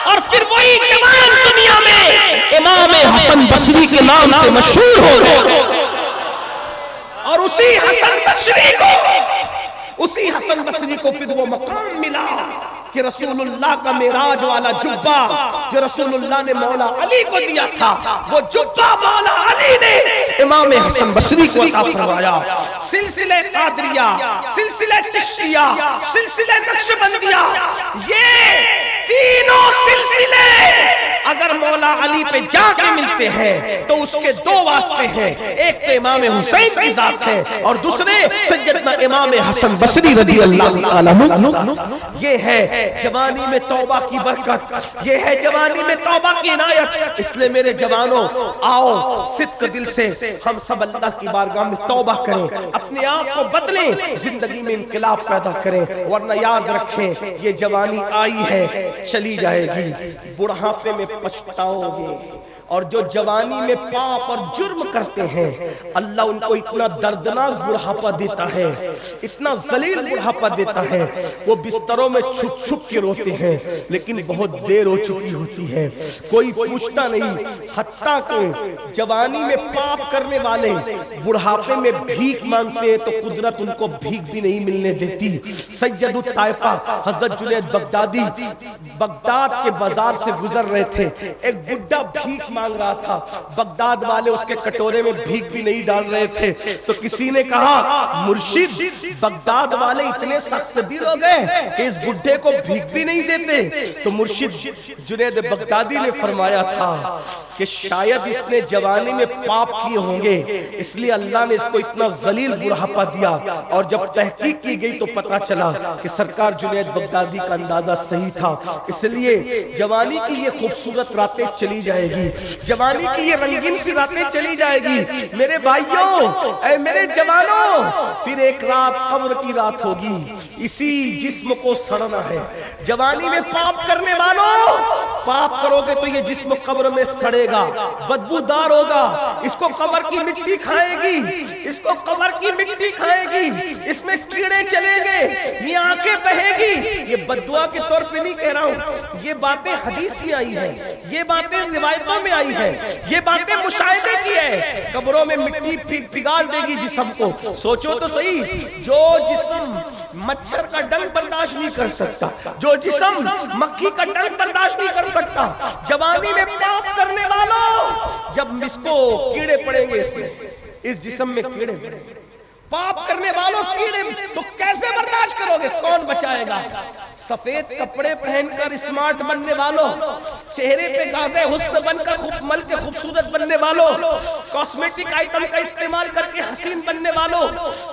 اور پھر وہی جوان دنیا میں امام حسن بصری کے نام سے مشہور ہو گئے۔ اور اسی حسن بصری کو پھر وہ مقام ملا کہ رسول اللہ کا معراج والا جبہ جو رسول اللہ نے مولا علی کو دیا تھا، وہ جبہ مولا علی نے امام حسن بصری کو عطا فرمایا۔ سلسلہ قادریہ، سلسلہ چشتیہ، سلسلہ نقشبندیہ، یہ تینوں سلسلے اگر مولا علی پہ جا کے ملتے ہیں تو اس کے دو واسطے ہیں، ایک تو امام حسین کی ذات ہے اور دوسرے سیدنا امام حسن بصری رضی اللہ عنہ۔ یہ ہے جوانی میں توبہ کی برکت، یہ ہے جوانی میں توبہ کی عنایت۔ اس لیے میرے جوانوں، آؤ صدق دل سے ہم سب اللہ کی بارگاہ میں توبہ کریں، اپنے آپ کو بدلیں، زندگی میں انقلاب پیدا کریں، ورنہ یاد رکھیں یہ جوانی آئی ہے چلی جائے گی، بڑھاپے میں پچھتاؤ گے۔ اور جو جوانی میں پاپ اور جرم کرتے ہیں اللہ ان کو اتنا دردناک بڑھاپا دیتا ہے، اتنا ذلیل بڑھاپا دیتا ہے، وہ بستروں میں چھپ چھپ کے روتے ہیں لیکن بہت دیر ہو چکی ہوتی ہے، کوئی پوچھتا نہیں۔ حتیٰ کہ جوانی میں پاپ کرنے والے بڑھاپے میں بھیک مانگتے ہیں تو قدرت ان کو بھیک بھی نہیں ملنے دیتی۔ سید الطائفہ حضرت جنید بغدادی بغداد کے بازار سے گزر رہے تھے، ایک بڈھا بھیک مانگ رہا تھا، بغداد والے اس کے کٹورے میں بھیک بھی نہیں ڈال رہے تھے، تو کسی نے کہا مرشد بغداد والے اتنے سخت دل ہو گئے کہ اس بڈھے کو بھیک بھی نہیں دیتے۔ تو مرشد جنید بغدادی نے فرمایا تھا کہ شاید اس نے جوانی میں پاپ کیے ہوں گے، اس لیے اللہ نے اس کو اتنا ذلیل بڑھاپا دیا۔ اور جب تحقیق کی گئی تو پتا چلا کہ سرکار جنید بغدادی کا اندازہ صحیح تھا۔ اس لیے جوانی کی یہ خوبصورت راتیں چلی جائے گی، جوانی کی یہ رنگین سی راتیں چلی جائے گی میرے بھائیوں، اے میرے جوانوں، پھر ایک رات قبر کی رات ہوگی، اسی جسم کو سڑنا ہے۔ جوانی میں پاپ کرنے والوں، پاپ کرو گے تو یہ جسم قبر میں سڑے گا، بدبودار ہوگا، اس کو قبر کی مٹی کھائے گی، اس کو قبر کی مٹی کھائے گی، اس میں کیڑے چلیں گے، یہ آنکھیں بہے گی۔ یہ بددعا کے طور پہ نہیں کہہ رہا ہوں، یہ باتیں حدیث میں آئی ہیں، یہ باتیں روایتوں میں آئی ہے، یہ باتیں مشاہدے کی ہے۔ قبروں میں مٹی پگھال دے گی جسم کو۔ سوچو تو صحیح، جو جسم مچھر کا ڈنگ برداشت نہیں کر سکتا، جو جسم مکھی کا ڈنگ برداشت نہیں کر سکتا، جوانی میں پاپ کرنے والوں، جب اس کو کیڑے پڑیں گے، اس میں اس جسم میں کیڑے پڑیں گے، پاپ کرنے والوں کیڑے، تو کیسے برداشت کرو گے؟ کون بچائے گا؟ سفید کپڑے پہن کر اسمارٹ بننے والوں، چہرے پہ گازے حسن بن کر مل کے خوبصورت بننے والوں، کاسمیٹک آئٹم کا استعمال کر کے حسین بننے والوں،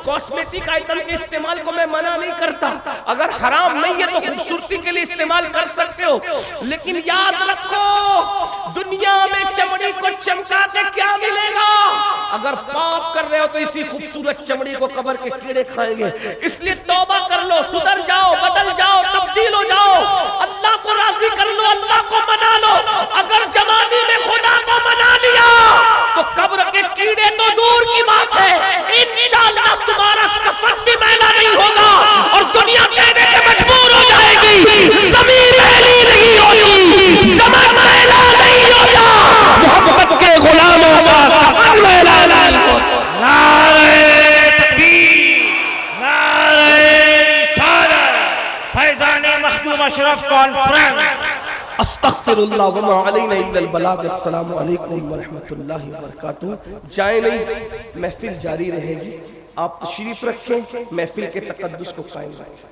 کاسمیٹک آئٹم کے استعمال کو میں منع نہیں کرتا، اگر حرام نہیں ہے تو خوبصورتی کے لیے استعمال کر سکتے ہو، لیکن یاد رکھو دنیا میں چمڑی کو چمکا کے کیا ملے گا؟ اگر پاپ کر رہے ہو تو اسی خوبصورت چمڑی کو قبر کے کیڑے کھائیں گے۔ اس لیے توبہ کر لو، سدھر جاؤ، بدل جاؤ، تبدیل ہو جاؤ، اللہ کو راضی کر لو، اللہ کو منا لو۔ اگر جوانی میں خدا کو منا لیا تو قبر کے کیڑے تو دور کی بات ہے، انشاءاللہ تمہارا کفن بھی میلا نہیں ہوگا اور دنیا کہنے سے مجبور ہو جائے گی زمین میلی نہیں ہوگی، زمین میلا نہیں ہوگا، محبت کے غلاموں کا کفن میلا نہیں ہوگا۔ نعرہ تکبیر، نعرہ رسالت، فیضان مخدوم اشرف کانفرنس۔ استغفر اللہ وما علینا الا البلاغ۔ السلام علیکم ورحمۃ اللہ وبرکاتہ۔ جائیں نہیں، محفل جاری رہے گی، آپ تشریف رکھیں، محفل کے تقدس کو قائم رکھیں۔